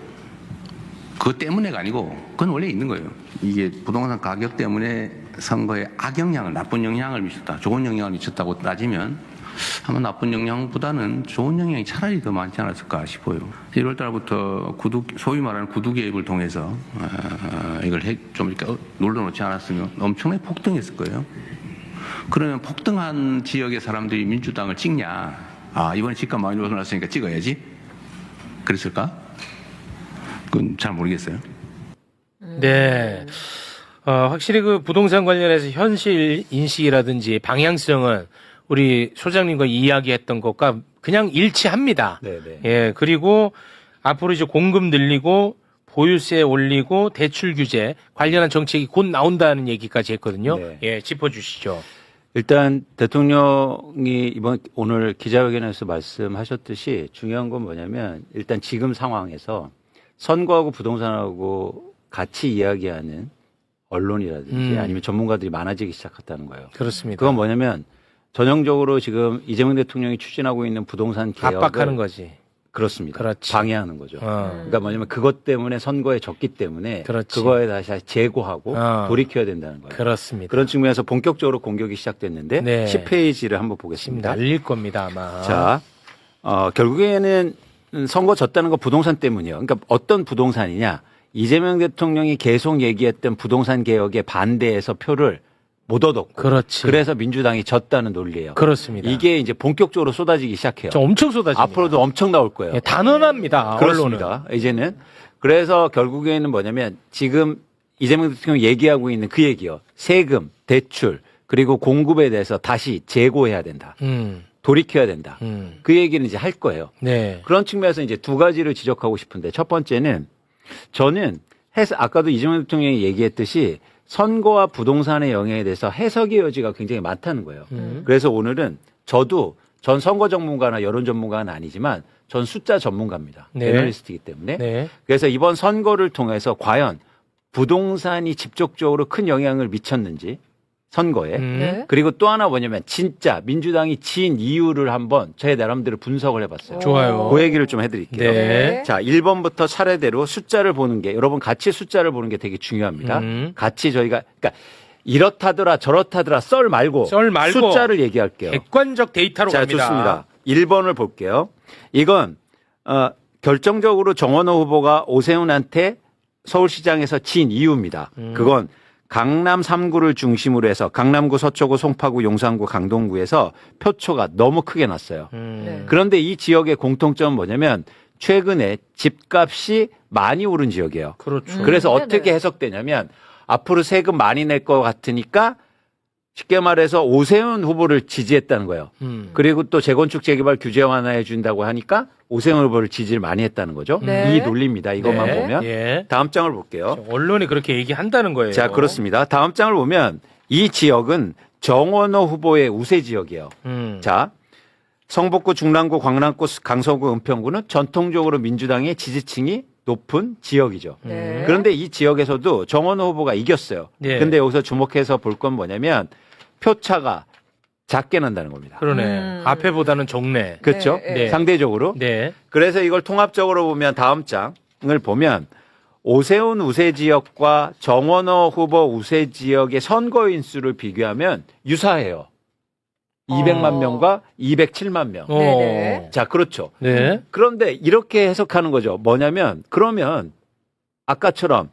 Speaker 7: 그것 때문에가 아니고 그건 원래 있는 거예요. 이게 부동산 가격 때문에 선거에 악영향을 나쁜 영향을 미쳤다. 좋은 영향을 미쳤다고 따지면 아마 나쁜 영향보다는 좋은 영향이 차라리 더 많지 않았을까 싶어요. 1월 달부터 소위 말하는 구두 개입을 통해서 이걸 좀 이렇게 눌러놓지 않았으면 엄청나게 폭등했을 거예요. 그러면 폭등한 지역의 사람들이 민주당을 찍냐? 이번에 집값 많이 올라왔으니까 찍어야지. 그랬을까? 그건 잘 모르겠어요.
Speaker 2: 네. 확실히 그 부동산 관련해서 현실 인식이라든지 방향성은 우리 소장님과 이야기했던 것과 그냥 일치합니다.
Speaker 1: 네네.
Speaker 2: 예, 그리고 앞으로 이제 공급 늘리고 보유세 올리고 대출 규제 관련한 정책이 곧 나온다는 얘기까지 했거든요.
Speaker 1: 네.
Speaker 2: 예, 짚어주시죠.
Speaker 1: 일단 대통령이 오늘 기자회견에서 말씀하셨듯이 중요한 건 뭐냐면 일단 지금 상황에서 선거하고 부동산하고 같이 이야기하는 언론이라든지 아니면 전문가들이 많아지기 시작했다는 거예요.
Speaker 2: 그렇습니다.
Speaker 1: 그건 뭐냐면 전형적으로 지금 이재명 대통령이 추진하고 있는 부동산 개혁을
Speaker 2: 압박하는 거지.
Speaker 1: 그렇습니다.
Speaker 2: 그렇지.
Speaker 1: 방해하는 거죠. 그러니까 뭐냐면 그것 때문에 선거에 졌기 때문에
Speaker 2: 그렇지.
Speaker 1: 그거에 다시 제고하고 돌이켜야 된다는 거예요.
Speaker 2: 그렇습니다.
Speaker 1: 그런 측면에서 본격적으로 공격이 시작됐는데
Speaker 2: 네.
Speaker 1: 10페이지를 한번
Speaker 2: 지금
Speaker 1: 보겠습니다.
Speaker 2: 날릴 겁니다, 아마.
Speaker 1: 자, 결국에는 선거 졌다는 거 부동산 때문이에요. 그러니까 어떤 부동산이냐? 이재명 대통령이 계속 얘기했던 부동산 개혁에 반대해서 표를 못 얻었고,
Speaker 2: 그렇지.
Speaker 1: 그래서 민주당이 졌다는 논리예요.
Speaker 2: 그렇습니다.
Speaker 1: 이게 이제 본격적으로 쏟아지기 시작해요.
Speaker 2: 저 엄청 쏟아집니다.
Speaker 1: 앞으로도 엄청 나올 거예요.
Speaker 2: 예, 단언합니다. 언론은.
Speaker 1: 그렇습니다. 이제는 그래서 결국에는 뭐냐면 지금 이재명 대통령이 얘기하고 있는 그 얘기요. 세금, 대출 그리고 공급에 대해서 다시 재고해야 된다. 돌이켜야 된다. 그 얘기는 이제 할 거예요.
Speaker 2: 네.
Speaker 1: 그런 측면에서 이제 두 가지를 지적하고 싶은데 첫 번째는 저는 아까도 이재명 대통령이 얘기했듯이 선거와 부동산의 영향에 대해서 해석의 여지가 굉장히 많다는 거예요. 그래서 오늘은 전 선거 전문가나 여론 전문가는 아니지만 전 숫자 전문가입니다.
Speaker 2: 네.
Speaker 1: 애널리스트이기 때문에.
Speaker 2: 네.
Speaker 1: 그래서 이번 선거를 통해서 과연 부동산이 직접적으로 큰 영향을 미쳤는지 선거에
Speaker 3: 네.
Speaker 1: 그리고 또 하나 뭐냐면 진짜 민주당이 진 이유를 한번 제 나름대로 분석을 해봤어요.
Speaker 2: 좋아요.
Speaker 1: 그 얘기를 좀 해드릴게요.
Speaker 2: 네.
Speaker 1: 자, 1번부터 차례대로 숫자를 보는 게 여러분 같이 숫자를 보는 게 되게 중요합니다. 같이 저희가 그러니까 이렇다더라 저렇다더라 썰 말고 숫자를 얘기할게요.
Speaker 2: 객관적 데이터로
Speaker 1: 자,
Speaker 2: 갑니다.
Speaker 1: 좋습니다. 1번을 볼게요. 이건 결정적으로 정원호 후보가 오세훈한테 서울시장에서 진 이유입니다. 그건 강남 3구를 중심으로 해서 강남구, 서초구, 송파구, 용산구, 강동구에서 표초가 너무 크게 났어요.
Speaker 3: 네.
Speaker 1: 그런데 이 지역의 공통점은 뭐냐면 최근에 집값이 많이 오른 지역이에요.
Speaker 2: 그렇죠.
Speaker 1: 그래서
Speaker 3: 네네.
Speaker 1: 어떻게 해석되냐면 앞으로 세금 많이 낼 것 같으니까 쉽게 말해서 오세훈 후보를 지지했다는 거예요. 그리고 또 재건축 재개발 규제 완화해 준다고 하니까 오세훈 후보를 지지를 많이 했다는 거죠.
Speaker 3: 네.
Speaker 1: 이 논리입니다. 이것만
Speaker 2: 네.
Speaker 1: 보면.
Speaker 2: 예.
Speaker 1: 다음 장을 볼게요.
Speaker 2: 언론이 그렇게 얘기한다는 거예요.
Speaker 1: 자, 그렇습니다. 다음 장을 보면 이 지역은 정원호 후보의 우세 지역이에요. 자, 성북구, 중랑구, 광남구, 강서구, 은평구는 전통적으로 민주당의 지지층이 높은 지역이죠.
Speaker 3: 네.
Speaker 1: 그런데 이 지역에서도 정원호 후보가 이겼어요.
Speaker 2: 네.
Speaker 1: 근데 여기서 주목해서 볼 건 뭐냐면 표차가 작게 난다는 겁니다.
Speaker 2: 그러네. 앞에보다는 적네.
Speaker 1: 그렇죠?
Speaker 3: 네,
Speaker 2: 네.
Speaker 1: 상대적으로.
Speaker 2: 네.
Speaker 1: 그래서 이걸 통합적으로 보면 다음 장을 보면 오세훈 우세 지역과 정원호 후보 우세 지역의 선거인 수를 비교하면 유사해요. 200만 명과 207만 명.
Speaker 3: 네네.
Speaker 1: 자, 그렇죠.
Speaker 2: 네.
Speaker 1: 그런데 이렇게 해석하는 거죠. 뭐냐면 그러면 아까처럼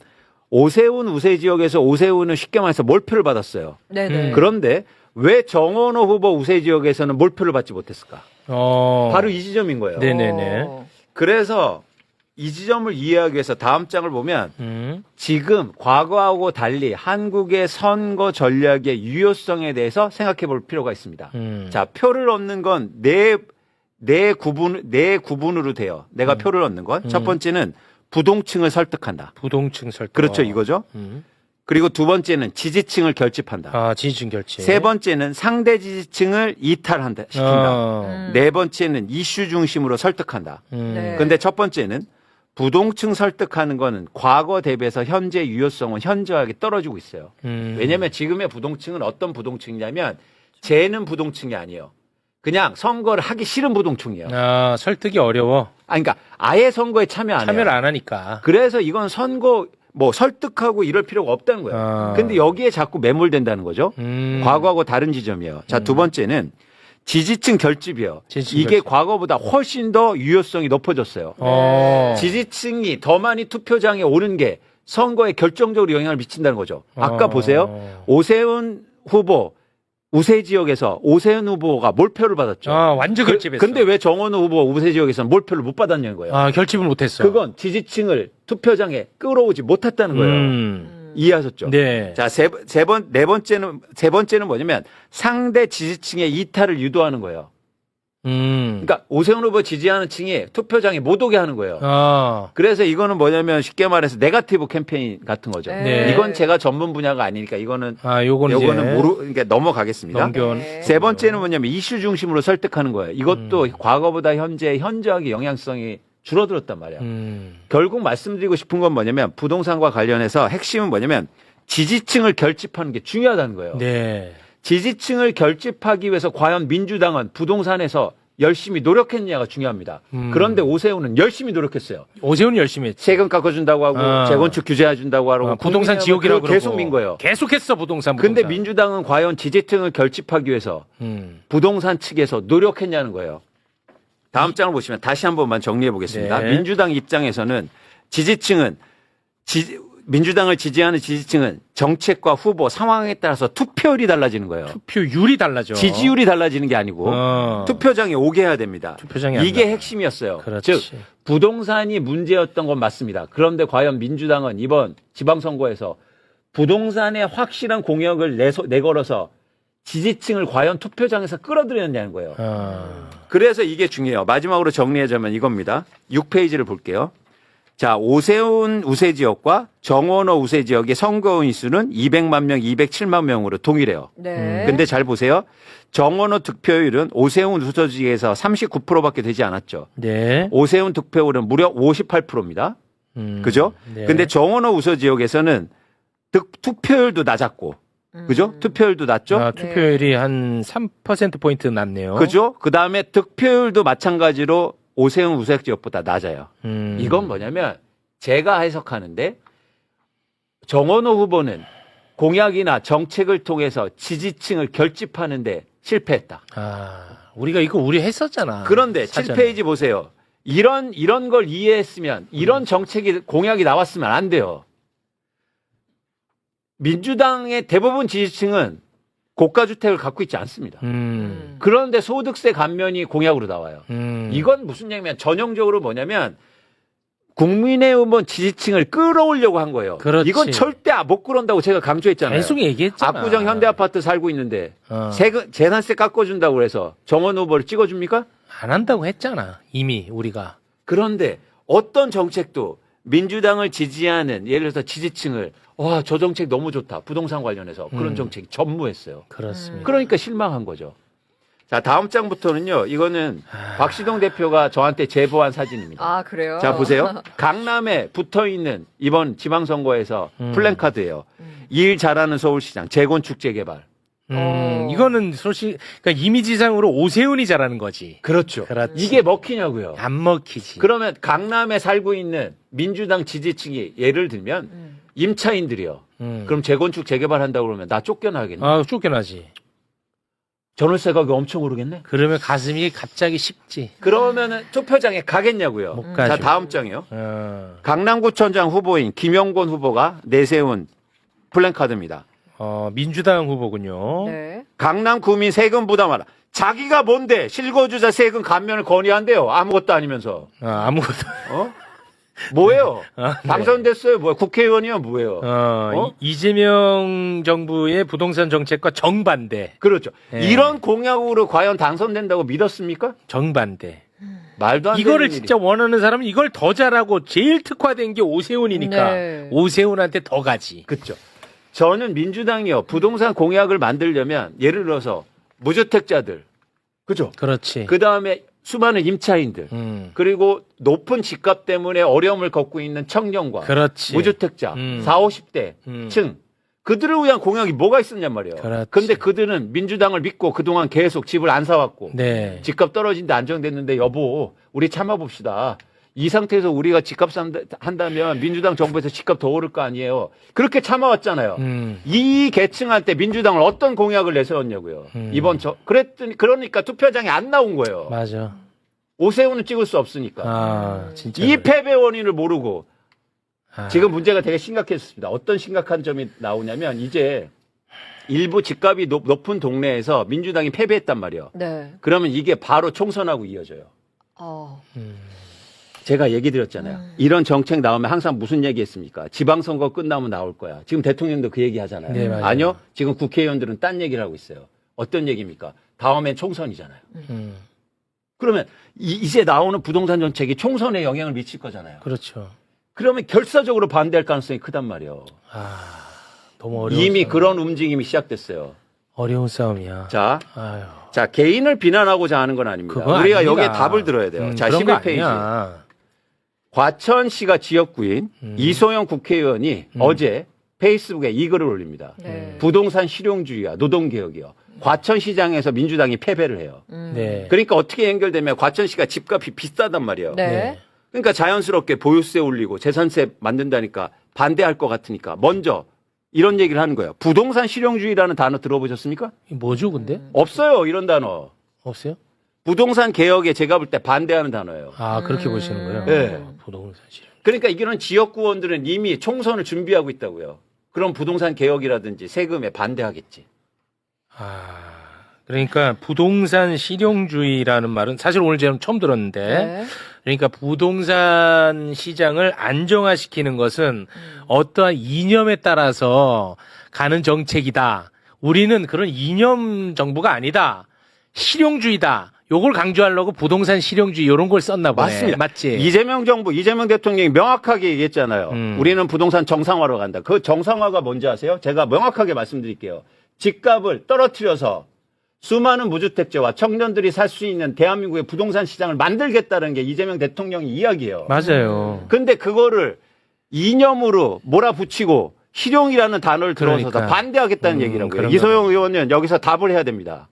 Speaker 1: 오세훈 우세 지역에서 오세훈은 쉽게 말해서 몰표를 받았어요.
Speaker 3: 네네.
Speaker 1: 그런데 왜 정원호 후보 우세 지역에서는 몰표를 받지 못했을까?
Speaker 2: 어.
Speaker 1: 바로 이 지점인 거예요.
Speaker 2: 네네네.
Speaker 1: 그래서 이 지점을 이해하기 위해서 다음 장을 보면 지금 과거하고 달리 한국의 선거 전략의 유효성에 대해서 생각해 볼 필요가 있습니다. 자, 표를 얻는 건 네 구분으로 돼요. 내가 표를 얻는 건. 첫 번째는 부동층을 설득한다.
Speaker 2: 부동층 설득.
Speaker 1: 그렇죠, 이거죠. 그리고 두 번째는 지지층을 결집한다.
Speaker 2: 아, 지지층 결집.
Speaker 1: 세 번째는 상대 지지층을 시킨다. 네 번째는 이슈 중심으로 설득한다.
Speaker 3: 네.
Speaker 1: 근데 첫 번째는 부동층 설득하는 거는 과거 대비해서 현재 유효성은 현저하게 떨어지고 있어요. 왜냐하면 지금의 부동층은 어떤 부동층이냐면 쟤는 부동층이 아니에요. 그냥 선거를 하기 싫은 부동층이에요.
Speaker 2: 아, 설득이 어려워.
Speaker 1: 그러니까 아예 선거에 참여 안 해요.
Speaker 2: 참여를 안 하니까.
Speaker 1: 그래서 이건 선거 설득하고 이럴 필요가 없다는 거예요.
Speaker 2: 아.
Speaker 1: 근데 여기에 자꾸 매몰된다는 거죠. 과거하고 다른 지점이에요. 자, 두 번째는 지지층 결집이에요.
Speaker 2: 지지층
Speaker 1: 이게
Speaker 2: 결집.
Speaker 1: 과거보다 훨씬 더 유효성이 높아졌어요. 지지층이 더 많이 투표장에 오는 게 선거에 결정적으로 영향을 미친다는 거죠. 아까 보세요. 오세훈 후보 우세 지역에서 오세훈 후보가 몰표를 받았죠.
Speaker 2: 완전 결집했어.
Speaker 1: 근데 왜 정원호 후보 우세 지역에서는 몰표를 못 받았냐는 거예요.
Speaker 2: 결집을 못했어.
Speaker 1: 그건 지지층을 투표장에 끌어오지 못했다는 거예요. 이해하셨죠?
Speaker 2: 네.
Speaker 1: 자, 네 번째는 뭐냐면 상대 지지층의 이탈을 유도하는 거예요. 그러니까 오세훈 후보 지지하는 층이 투표장에 못 오게 하는 거예요. 그래서 이거는 뭐냐면 쉽게 말해서 네거티브 캠페인 같은 거죠.
Speaker 2: 네.
Speaker 1: 이건 제가 전문 분야가 아니니까 이거는
Speaker 2: 요거는
Speaker 1: 그러니까 넘어가겠습니다.
Speaker 3: 네.
Speaker 1: 세 번째는 뭐냐면 이슈 중심으로 설득하는 거예요. 이것도 과거보다 현저하게 영향성이 줄어들었단 말이야. 결국 말씀드리고 싶은 건 뭐냐면 부동산과 관련해서 핵심은 뭐냐면 지지층을 결집하는 게 중요하다는 거예요.
Speaker 2: 네.
Speaker 1: 지지층을 결집하기 위해서 과연 민주당은 부동산에서 열심히 노력했느냐가 중요합니다. 그런데 오세훈은 열심히 노력했어요.
Speaker 2: 오세훈이 열심히 했지.
Speaker 1: 세금 깎아준다고 하고 재건축 규제해준다고 하고
Speaker 2: 부동산 지옥이라고 그러고
Speaker 1: 계속 민 거예요.
Speaker 2: 계속했어 부동산.
Speaker 1: 근데 민주당은 과연 지지층을 결집하기 위해서 부동산 측에서 노력했냐는 거예요. 다음 장을 보시면 다시 한 번만 정리해 보겠습니다.
Speaker 2: 네.
Speaker 1: 민주당 입장에서는 민주당을 지지하는 지지층은 정책과 후보 상황에 따라서 투표율이 달라지는 거예요.
Speaker 2: 투표율이 달라져.
Speaker 1: 지지율이 달라지는 게 아니고 투표장에 오게 해야 됩니다.
Speaker 2: 투표장에
Speaker 1: 이게
Speaker 2: 안 나가.
Speaker 1: 핵심이었어요.
Speaker 2: 그렇지.
Speaker 1: 즉 부동산이 문제였던 건 맞습니다. 그런데 과연 민주당은 이번 지방선거에서 부동산에 확실한 공약을 내걸어서 지지층을 과연 투표장에서 끌어들였냐는 거예요. 그래서 이게 중요해요. 마지막으로 정리하자면 이겁니다. 6페이지를 볼게요. 자, 오세훈 우세 지역과 정원호 우세 지역의 선거인 수는 200만 명, 207만 명으로 동일해요.
Speaker 3: 네.
Speaker 1: 근데 잘 보세요. 정원호 득표율은 오세훈 우세 지역에서 39%밖에 되지 않았죠.
Speaker 2: 네.
Speaker 1: 오세훈 득표율은 무려 58%입니다. 그죠?
Speaker 2: 네.
Speaker 1: 근데 정원호 우세 지역에서는 투표율도 낮았고, 그죠? 투표율도 낮죠?
Speaker 2: 투표율이 한 3%포인트 낮네요.
Speaker 1: 그죠? 그 다음에 득표율도 마찬가지로 오세훈 우세 지역보다 낮아요. 이건 뭐냐면 제가 해석하는데 정원호 후보는 공약이나 정책을 통해서 지지층을 결집하는데 실패했다.
Speaker 2: 우리가 이거 했었잖아.
Speaker 1: 그런데
Speaker 2: 사전에.
Speaker 1: 7페이지 보세요. 이런 걸 이해했으면 이런 정책이 공약이 나왔으면 안 돼요. 민주당의 대부분 지지층은 고가주택을 갖고 있지 않습니다. 그런데 소득세 감면이 공약으로 나와요. 이건 무슨 얘기냐면 전형적으로 뭐냐면 국민의힘은 지지층을 끌어오려고 한 거예요.
Speaker 2: 그렇지.
Speaker 1: 이건 절대 못 그런다고 제가 강조했잖아요.
Speaker 2: 계속 얘기했잖아.
Speaker 1: 압구정 현대아파트 살고 있는데 재산세 깎아준다고 그래서 정원 후보를 찍어줍니까?
Speaker 2: 안 한다고 했잖아. 이미 우리가.
Speaker 1: 그런데 어떤 정책도 민주당을 지지하는 예를 들어서 지지층을 와, 저 정책 너무 좋다. 부동산 관련해서 그런 정책이 전무했어요.
Speaker 2: 그렇습니다.
Speaker 1: 그러니까 실망한 거죠. 자, 다음 장부터는요. 이거는 박시동 대표가 저한테 제보한 사진입니다.
Speaker 3: 아, 그래요?
Speaker 1: 자, 보세요. 강남에 붙어 있는 이번 지방선거에서 플랜카드예요. 일 잘하는 서울시장, 재건축 재개발.
Speaker 2: 이거는 솔직히 그러니까 이미지상으로 오세훈이 잘하는 거지.
Speaker 1: 그렇죠.
Speaker 2: 그렇지.
Speaker 1: 이게 먹히냐고요.
Speaker 2: 안 먹히지.
Speaker 1: 그러면 강남에 살고 있는 민주당 지지층이 예를 들면 임차인들이요. 그럼 재건축 재개발한다고 그러면 나 쫓겨나겠네.
Speaker 2: 쫓겨나지.
Speaker 1: 전월세가 엄청 오르겠네.
Speaker 2: 그러면 가슴이 갑자기 식지.
Speaker 1: 그러면은 투표장에 가겠냐고요.
Speaker 2: 못 가죠.
Speaker 1: 자, 다음 장이요. 강남구청장 후보인 김영곤 후보가 내세운 플랜카드입니다.
Speaker 2: 민주당 후보군요.
Speaker 3: 네.
Speaker 1: 강남 구민 세금 부담하라. 자기가 뭔데 실거주자 세금 감면을 건의한대요. 아무것도 아니면서.
Speaker 2: 아무것도.
Speaker 1: 뭐예요?
Speaker 2: 네.
Speaker 1: 당선됐어요. 뭐야? 국회의원이요? 뭐예요?
Speaker 2: 이재명 정부의 부동산 정책과 정반대.
Speaker 1: 그렇죠.
Speaker 2: 네.
Speaker 1: 이런 공약으로 과연 당선된다고 믿었습니까?
Speaker 2: 정반대.
Speaker 1: 말도 안 되는
Speaker 2: 이거를
Speaker 1: 일이.
Speaker 2: 진짜 원하는 사람은 이걸 더 잘하고 제일 특화된 게 오세훈이니까
Speaker 3: 네.
Speaker 2: 오세훈한테 더 가지.
Speaker 1: 그렇죠. 저는 민주당이요. 부동산 공약을 만들려면 예를 들어서 무주택자들. 그죠?
Speaker 2: 그렇지.
Speaker 1: 그다음에 수많은 임차인들. 그리고 높은 집값 때문에 어려움을 겪고 있는 청년과
Speaker 2: 그렇지.
Speaker 1: 무주택자, 40, 50대 층. 그들을 위한 공약이 뭐가 있었냔 말이에요.
Speaker 2: 그렇지.
Speaker 1: 근데 그들은 민주당을 믿고 그동안 계속 집을 안 사왔고
Speaker 2: 네.
Speaker 1: 집값 떨어진데 안정됐는데 여보 우리 참아봅시다. 이 상태에서 우리가 집값 한다면 민주당 정부에서 집값 더 오를 거 아니에요. 그렇게 참아왔잖아요. 이 계층한테 민주당을 어떤 공약을 내세웠냐고요. 그러니까 투표장에 안 나온 거예요.
Speaker 2: 맞아.
Speaker 1: 오세훈은 찍을 수 없으니까.
Speaker 2: 진짜.
Speaker 1: 이 패배 원인을 모르고 지금 문제가 되게 심각했습니다. 어떤 심각한 점이 나오냐면 이제 일부 집값이 높은 동네에서 민주당이 패배했단 말이에요.
Speaker 3: 네.
Speaker 1: 그러면 이게 바로 총선하고 이어져요.
Speaker 3: 어.
Speaker 1: 제가 얘기 드렸잖아요. 이런 정책 나오면 항상 무슨 얘기 했습니까? 지방선거 끝나면 나올 거야. 지금 대통령도 그 얘기 하잖아요.
Speaker 2: 네, 맞아요.
Speaker 1: 아니요. 지금 국회의원들은 딴 얘기를 하고 있어요. 어떤 얘기입니까? 다음엔 총선이잖아요. 그러면 이제 나오는 부동산 정책이 총선에 영향을 미칠 거잖아요.
Speaker 2: 그렇죠.
Speaker 1: 그러면 결사적으로 반대할 가능성이 크단 말이에요.
Speaker 2: 너무 어려운
Speaker 1: 이미
Speaker 2: 싸움.
Speaker 1: 그런 움직임이 시작됐어요.
Speaker 2: 어려운 싸움이야.
Speaker 1: 자,
Speaker 2: 아유.
Speaker 1: 자 개인을 비난하고자 하는 건 아닙니다.
Speaker 2: 그건
Speaker 1: 우리가
Speaker 2: 아닙니다.
Speaker 1: 여기에 답을 들어야 돼요. 자,
Speaker 2: 그런 거
Speaker 1: 11페이지.
Speaker 2: 아니야.
Speaker 1: 과천시가 지역구인 이소영 국회의원이 어제 페이스북에 이 글을 올립니다.
Speaker 3: 네.
Speaker 1: 부동산 실용주의와 노동개혁이요. 과천시장에서 민주당이 패배를 해요.
Speaker 2: 네.
Speaker 1: 그러니까 어떻게 연결되면 과천시가 집값이 비싸단 말이에요.
Speaker 3: 네.
Speaker 1: 그러니까 자연스럽게 보유세 올리고 재산세 만든다니까 반대할 것 같으니까 먼저 이런 얘기를 하는 거예요. 부동산 실용주의라는 단어 들어보셨습니까?
Speaker 2: 이게 뭐죠, 근데?
Speaker 1: 없어요. 이런 단어.
Speaker 2: 없어요?
Speaker 1: 부동산 개혁에 제가 볼 때 반대하는 단어예요.
Speaker 2: 아, 그렇게 보시는 거예요?
Speaker 1: 네.
Speaker 2: 부동산 실용.
Speaker 1: 그러니까 이런 지역구원들은 이미 총선을 준비하고 있다고요. 그럼 부동산 개혁이라든지 세금에 반대하겠지.
Speaker 2: 그러니까 부동산 실용주의라는 말은 사실 오늘 제가 처음 들었는데
Speaker 3: 네.
Speaker 2: 그러니까 부동산 시장을 안정화시키는 것은 어떠한 이념에 따라서 가는 정책이다. 우리는 그런 이념 정부가 아니다. 실용주의다. 요걸 강조하려고 부동산 실용주의 이런 걸 썼나 보네.
Speaker 1: 맞습니다.
Speaker 2: 맞지?
Speaker 1: 이재명 정부, 이재명 대통령이 명확하게 얘기했잖아요. 우리는 부동산 정상화로 간다. 그 정상화가 뭔지 아세요? 제가 명확하게 말씀드릴게요. 집값을 떨어뜨려서 수많은 무주택자와 청년들이 살 수 있는 대한민국의 부동산 시장을 만들겠다는 게 이재명 대통령의 이야기예요.
Speaker 2: 맞아요.
Speaker 1: 근데 그거를 이념으로 몰아붙이고 실용이라는 단어를 들어서
Speaker 2: 그러니까.
Speaker 1: 반대하겠다는 얘기라고요.
Speaker 2: 그런
Speaker 1: 이소영 의원은 여기서 답을 해야 됩니다.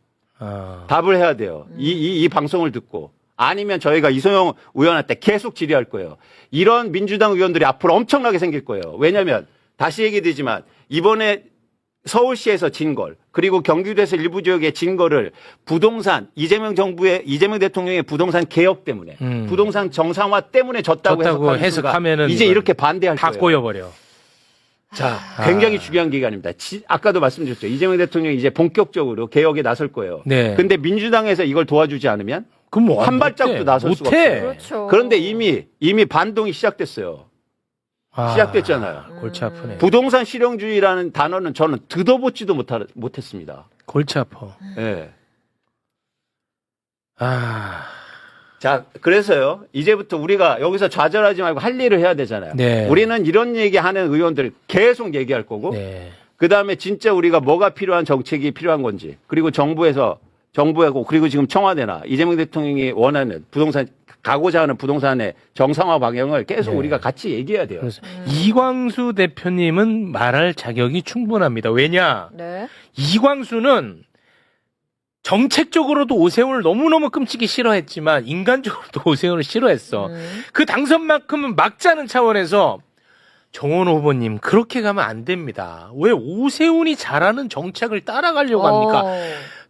Speaker 1: 답을 해야 돼요. 이 방송을 듣고. 아니면 저희가 이소영 의원한테 계속 질의할 거예요. 이런 민주당 의원들이 앞으로 엄청나게 생길 거예요. 왜냐하면 다시 얘기되지만 이번에 서울시에서 진 걸, 그리고 경기도에서 일부 지역에 진 거를 부동산, 이재명 대통령의 부동산 개혁 때문에, 부동산 정상화 때문에 졌다고
Speaker 2: 해석하면은
Speaker 1: 이제 이렇게 반대할
Speaker 2: 다
Speaker 1: 거예요.
Speaker 2: 꼬여버려.
Speaker 1: 자, 굉장히 중요한 기간입니다. 아까도 말씀드렸죠. 이재명 대통령이 이제 본격적으로 개혁에 나설 거예요.
Speaker 2: 네.
Speaker 1: 근데 민주당에서 이걸 도와주지 않으면
Speaker 2: 그럼 뭐
Speaker 1: 한 발짝도 나설 수가 없어요.
Speaker 3: 그렇죠.
Speaker 1: 그런데 이미 반동이 시작됐어요. 시작됐잖아요.
Speaker 2: 골치 아프네.
Speaker 1: 부동산 실용주의라는 단어는 저는 듣어보지도 못했습니다.
Speaker 2: 골치 아파.
Speaker 1: 예. 자, 그래서요, 이제부터 우리가 여기서 좌절하지 말고 할 일을 해야 되잖아요.
Speaker 2: 네.
Speaker 1: 우리는 이런 얘기 하는 의원들 계속 얘기할 거고,
Speaker 2: 네.
Speaker 1: 그 다음에 진짜 우리가 뭐가 필요한 정책이 필요한 건지, 그리고 정부하고, 그리고 지금 청와대나 이재명 대통령이 원하는 부동산, 가고자 하는 부동산의 정상화 방향을 계속
Speaker 2: 네.
Speaker 1: 우리가 같이 얘기해야 돼요.
Speaker 2: 그래서 이광수 대표님은 말할 자격이 충분합니다. 왜냐?
Speaker 3: 네.
Speaker 2: 이광수는 정책적으로도 오세훈을 너무너무 끔찍이 싫어했지만 인간적으로도 오세훈을 싫어했어. 그 당선만큼은 막자는 차원에서 정원호 후보님 그렇게 가면 안 됩니다. 왜 오세훈이 잘하는 정책을 따라가려고 합니까?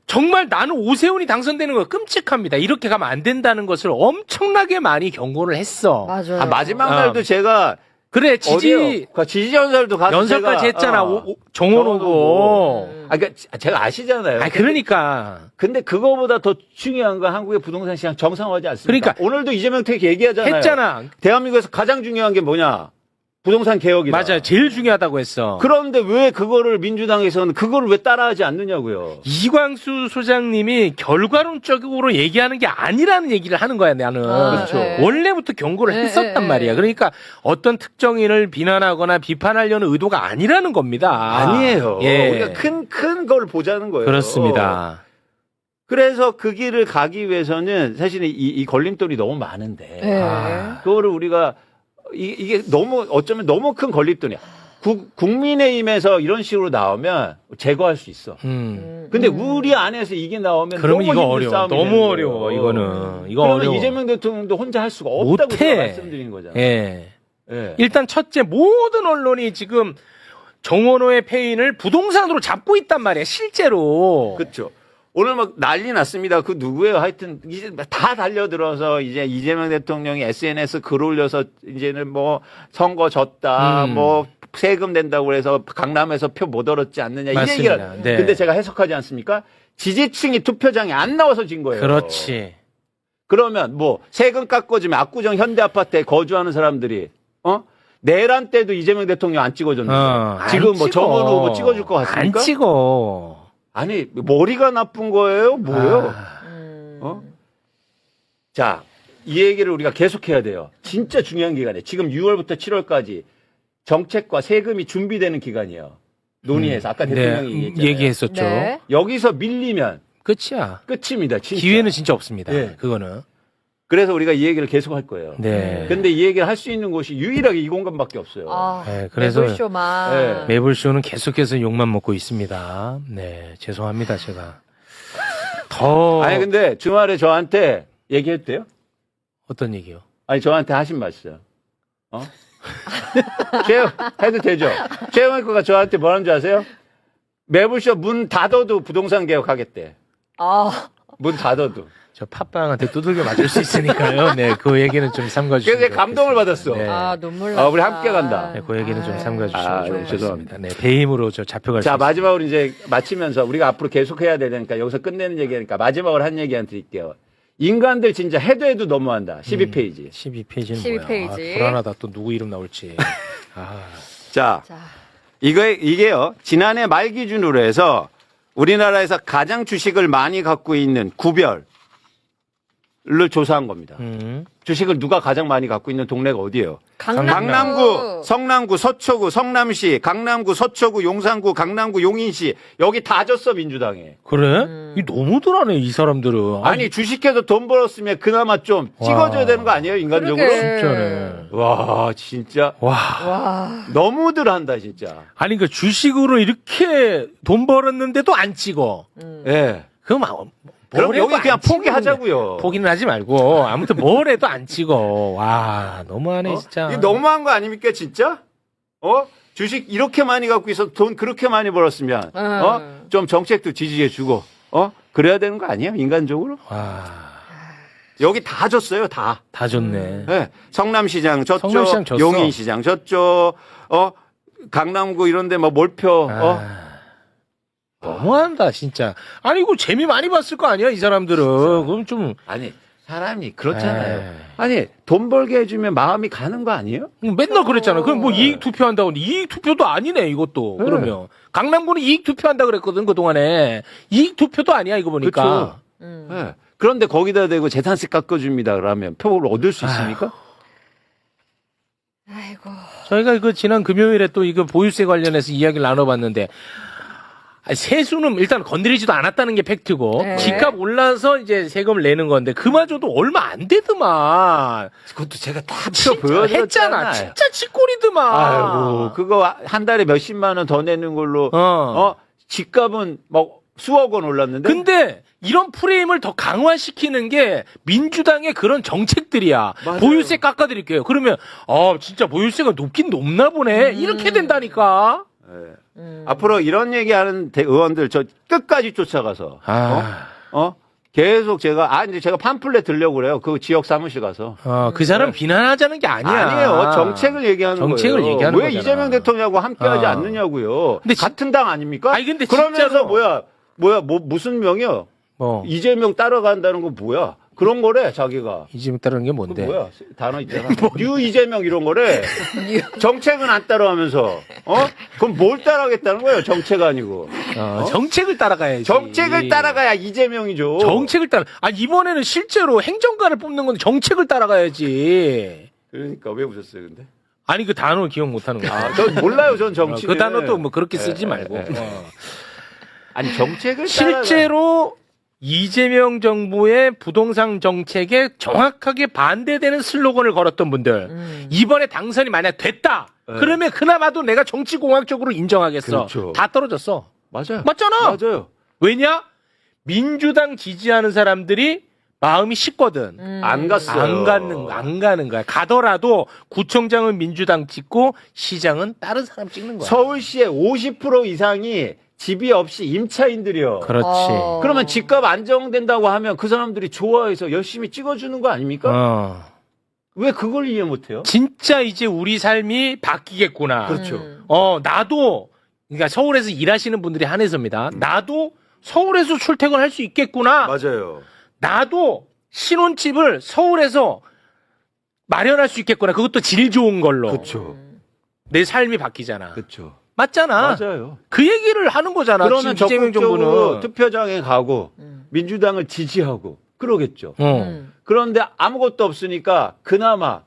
Speaker 2: 정말 나는 오세훈이 당선되는 거 끔찍합니다. 이렇게 가면 안 된다는 것을 엄청나게 많이 경고를 했어.
Speaker 3: 맞아요.
Speaker 1: 마지막 날도 제가
Speaker 2: 그래
Speaker 1: 지지 연설도 가서
Speaker 2: 연설까지
Speaker 1: 제가,
Speaker 2: 했잖아. 정원호 후보.
Speaker 1: 그러니까 제가 아시잖아요.
Speaker 2: 그러니까.
Speaker 1: 근데 그거보다 더 중요한 건 한국의 부동산 시장 정상화하지 않습니까?
Speaker 2: 그러니까
Speaker 1: 오늘도 이재명 대표 얘기하잖아요.
Speaker 2: 했잖아.
Speaker 1: 대한민국에서 가장 중요한 게 뭐냐? 부동산 개혁이다.
Speaker 2: 맞아요. 제일 중요하다고 했어.
Speaker 1: 그런데 왜 그거를 민주당에서는 그거를 왜 따라하지 않느냐고요.
Speaker 2: 이광수 소장님이 결과론적으로 얘기하는 게 아니라는 얘기를 하는 거야, 나는.
Speaker 1: 그렇죠.
Speaker 3: 네.
Speaker 2: 원래부터 경고를 했었단 말이야. 그러니까 어떤 특정인을 비난하거나 비판하려는 의도가 아니라는 겁니다.
Speaker 1: 아니에요.
Speaker 2: 예.
Speaker 1: 우리가 큰 걸 보자는 거예요.
Speaker 2: 그렇습니다.
Speaker 1: 그래서 그 길을 가기 위해서는 사실은 이 걸림돌이 너무 많은데
Speaker 3: 네.
Speaker 1: 그거를 우리가 이게 너무 어쩌면 너무 큰 걸림돌이야. 국민의힘에서 이런 식으로 나오면 제거할 수 있어. 근데 우리 안에서 이게 나오면
Speaker 2: 그러면
Speaker 1: 너무
Speaker 2: 이거
Speaker 1: 힘든
Speaker 2: 어려워.
Speaker 1: 싸움이
Speaker 2: 너무
Speaker 1: 되는
Speaker 2: 어려워.
Speaker 1: 거예요.
Speaker 2: 이거는. 이거
Speaker 1: 그러면
Speaker 2: 어려워.
Speaker 1: 이재명 대통령도 혼자 할 수가 없다고
Speaker 2: 못해.
Speaker 1: 제가 말씀드린 거잖아요.
Speaker 2: 예.
Speaker 1: 예.
Speaker 2: 일단 첫째 모든 언론이 지금 정원호의 패인을 부동산으로 잡고 있단 말이야. 실제로.
Speaker 1: 그렇죠. 오늘 막 난리 났습니다. 그 누구예요? 하여튼 이제 다 달려들어서 이제 이재명 대통령이 SNS 글 올려서 이제는 뭐 선거 졌다, 뭐 세금 낸다고 그래서 강남에서 표 못 얻었지 않느냐 이
Speaker 2: 맞습니다.
Speaker 1: 얘기를.
Speaker 2: 네.
Speaker 1: 근데 제가 해석하지 않습니까? 지지층이 투표장에 안 나와서 진 거예요.
Speaker 2: 그렇지.
Speaker 1: 그러면 뭐 세금 깎아주면 압구정 현대아파트에 거주하는 사람들이 내란 때도 이재명 대통령 안 찍어줬는데 지금
Speaker 2: 안
Speaker 1: 뭐
Speaker 2: 찍어.
Speaker 1: 정원 후보 찍어줄 것 같습니까?
Speaker 2: 안 찍어.
Speaker 1: 아니 머리가 나쁜 거예요? 뭐예요? 자, 이 얘기를 우리가 계속해야 돼요. 진짜 중요한 기간에 지금 6월부터 7월까지 정책과 세금이 준비되는 기간이에요. 논의해서 아까 대통령이 얘기했잖아요.
Speaker 2: 얘기했었죠.
Speaker 3: 네.
Speaker 1: 여기서 밀리면
Speaker 2: 끝이야.
Speaker 1: 끝입니다. 진짜.
Speaker 2: 기회는 진짜 없습니다.
Speaker 1: 네.
Speaker 2: 그거는.
Speaker 1: 그래서 우리가 이 얘기를 계속 할 거예요.
Speaker 2: 네.
Speaker 1: 근데 이 얘기를 할 수 있는 곳이 유일하게 이 공간밖에 없어요.
Speaker 3: 아,
Speaker 2: 네, 그래서
Speaker 3: 매불쇼만.
Speaker 1: 네.
Speaker 2: 매불쇼는 계속해서 욕만 먹고 있습니다. 네, 죄송합니다, 제가.
Speaker 1: 아니 근데 주말에 저한테 얘기해도 돼요?
Speaker 2: 어떤 얘기요?
Speaker 1: 아니 저한테 하신 말씀. 해도 되죠? 최영일거가 저한테 뭐라는 줄 아세요? 매불쇼 문 닫아도 부동산 개혁하겠대.
Speaker 3: 아,
Speaker 1: 문 닫아도.
Speaker 2: 저 팟빵한테 두들겨 맞을 수 있으니까요. 네, 그 얘기는 좀 삼가주시면
Speaker 1: 그래서 감동을 받았어.
Speaker 2: 네.
Speaker 3: 아, 눈물 나.
Speaker 1: 우리 함께 간다.
Speaker 2: 네, 그 얘기는 좀 삼가주시면
Speaker 1: 아,
Speaker 2: 좋을
Speaker 1: 네,
Speaker 2: 것
Speaker 1: 죄송합니다.
Speaker 2: 같습니다. 네, 배임으로 저 잡혀갈 수
Speaker 1: 자,
Speaker 2: 있습니다.
Speaker 1: 마지막으로 이제 마치면서 우리가 앞으로 계속해야 되니까 여기서 끝내는 얘기니까 마지막으로 한 얘기 한 드릴게요. 인간들 진짜 해도 너무한다. 12페이지.
Speaker 2: 12페이지는
Speaker 3: 12페이지.
Speaker 2: 뭐야? 아, 불안하다. 또 누구 이름 나올지. 아,
Speaker 1: 자,
Speaker 3: 자,
Speaker 1: 이게요. 지난해 말 기준으로 해서 우리나라에서 가장 주식을 많이 갖고 있는 구별을 조사한 겁니다. 주식을 누가 가장 많이 갖고 있는 동네가 어디예요? 강남구, 성남구, 서초구, 성남시, 강남구, 서초구, 용산구, 강남구, 용인시 여기 다 졌어 민주당에.
Speaker 2: 그래? 이 너무들하네 이 사람들은.
Speaker 1: 아니 주식해서 돈 벌었으면 그나마 좀 찍어줘야 되는 거 아니에요 인간적으로?
Speaker 3: 그러게.
Speaker 2: 진짜네.
Speaker 1: 와 진짜
Speaker 2: 와.
Speaker 3: 와.
Speaker 1: 너무들 한다 진짜.
Speaker 2: 아니 그 주식으로 이렇게 돈 벌었는데도 안 찍어.
Speaker 1: 예.
Speaker 2: 그럼
Speaker 1: 그럼
Speaker 2: 뭘
Speaker 1: 여기
Speaker 2: 해도
Speaker 1: 그냥
Speaker 2: 안 찍는데.
Speaker 1: 포기하자고요.
Speaker 2: 포기는 하지 말고 아무튼 뭘 해도 안 찍어. 와 너무하네 진짜.
Speaker 1: 이게 너무한 거 아닙니까 진짜? 주식 이렇게 많이 갖고 있어 돈 그렇게 많이 벌었으면 좀 정책도 지지해주고 그래야 되는 거 아니에요 인간적으로?
Speaker 2: 와.
Speaker 1: 여기 다 줬어요 다.
Speaker 2: 다 좋네.
Speaker 1: 네. 성남시장 저쪽,
Speaker 2: 성남시장 졌어.
Speaker 1: 용인시장 저쪽, 강남구 이런데 뭐 몰표,
Speaker 2: 너무한다 진짜. 아니 이거 재미 많이 봤을 거 아니야 이 사람들은. 그럼 좀
Speaker 1: 아니 사람이 그렇잖아요.
Speaker 2: 에이.
Speaker 1: 아니 돈 벌게 해주면 마음이 가는 거 아니에요?
Speaker 2: 맨날 그랬잖아. 그럼 뭐 이익 투표한다고 하는데 이익 투표도 아니네 이것도.
Speaker 1: 네.
Speaker 2: 그러면 강남구는 이익 투표한다 그랬거든 그 동안에. 이익 투표도 아니야 이거 보니까.
Speaker 1: 네. 그런데 거기다 대고 재산세 깎아줍니다. 그러면 표를 얻을 수 있습니까?
Speaker 3: 아이고.
Speaker 2: 저희가 그 지난 금요일에 또 이거 보유세 관련해서 이야기를 나눠봤는데. 아니, 세수는 일단 건드리지도 않았다는 게 팩트고
Speaker 3: 네.
Speaker 2: 집값 올라서 이제 세금을 내는 건데 그마저도 얼마 안 되더만.
Speaker 1: 그것도 제가 다
Speaker 2: 진짜 했잖아. 진짜 치꼬리더만.
Speaker 1: 아이고 그거 한 달에 몇십만 원 더 내는 걸로 집값은 막 수억 원 올랐는데.
Speaker 2: 근데 이런 프레임을 더 강화시키는 게 민주당의 그런 정책들이야.
Speaker 1: 맞아요.
Speaker 2: 보유세 깎아드릴게요. 그러면 진짜 보유세가 높긴 높나 보네. 이렇게 된다니까.
Speaker 1: 네. 앞으로 이런 얘기하는 의원들 저 끝까지 쫓아가서 계속 제가 이제 제가 팜플렛 들려고 그래요. 그 지역 사무실 가서.
Speaker 2: 그 사람 비난하자는 게 아니야.
Speaker 1: 아니에요. 정책을 얘기하는
Speaker 2: 정책을
Speaker 1: 거예요.
Speaker 2: 얘기하는
Speaker 1: 왜
Speaker 2: 거잖아.
Speaker 1: 이재명 대통령하고 함께하지 않느냐고요.
Speaker 2: 근데
Speaker 1: 같은 당 아닙니까?
Speaker 2: 아니, 근데
Speaker 1: 그러면서
Speaker 2: 진짜로.
Speaker 1: 무슨 명이요?
Speaker 2: 뭐
Speaker 1: 이재명 따라간다는 거 뭐야? 그런 거래 자기가.
Speaker 2: 이재명 따르는 게
Speaker 1: 그
Speaker 2: 뭔데?
Speaker 1: 뭐야? 단어 있잖아. 뉴 이재명 이런 거래. 정책은 안 따라하면서 그럼 뭘 따라하겠다는 거예요? 정책 아니고.
Speaker 2: 정책을 따라가야지.
Speaker 1: 정책을 따라가야 이재명이죠.
Speaker 2: 정책을 따라. 이번에는 실제로 행정가를 뽑는 건데 정책을 따라가야지.
Speaker 1: 그러니까 왜 웃었어요, 근데?
Speaker 2: 아니 그 단어 기억 못하는 거야.
Speaker 1: 전 몰라요, 전 정치.
Speaker 2: 그 단어도 뭐 그렇게 쓰지 말고.
Speaker 1: 아니 정책을
Speaker 2: 실제로 이재명 정부의 부동산 정책에 정확하게 반대되는 슬로건을 걸었던 분들 이번에 당선이 만약 됐다 그러면 그나마도 내가 정치공학적으로 인정하겠어.
Speaker 1: 그렇죠.
Speaker 2: 다 떨어졌어.
Speaker 1: 맞아요.
Speaker 2: 맞잖아.
Speaker 1: 맞아요.
Speaker 2: 왜냐? 민주당 지지하는 사람들이 마음이 식거든.
Speaker 1: 안 갔어요.
Speaker 2: 안 가는 거야. 가더라도 구청장은 민주당 찍고 시장은 다른 사람 찍는 거야.
Speaker 1: 서울시의 50% 이상이 집이 없이 임차인들이요.
Speaker 2: 그렇지.
Speaker 1: 그러면 집값 안정된다고 하면 그 사람들이 좋아해서 열심히 찍어주는 거 아닙니까? 왜 그걸 이해 못해요?
Speaker 2: 진짜 이제 우리 삶이 바뀌겠구나.
Speaker 1: 그렇죠.
Speaker 2: 나도, 그러니까 서울에서 일하시는 분들이 한해서입니다. 나도 서울에서 출퇴근할 수 있겠구나.
Speaker 1: 맞아요.
Speaker 2: 나도 신혼집을 서울에서 마련할 수 있겠구나. 그것도 질 좋은 걸로.
Speaker 1: 그렇죠.
Speaker 2: 내 삶이 바뀌잖아.
Speaker 1: 그렇죠.
Speaker 2: 맞잖아.
Speaker 1: 맞아요.
Speaker 2: 그 얘기를 하는 거잖아.
Speaker 1: 그러면
Speaker 2: 지금 이재명
Speaker 1: 적극적으로
Speaker 2: 정부는.
Speaker 1: 투표장에 가고 민주당을 지지하고 그러겠죠. 그런데 아무것도 없으니까 그나마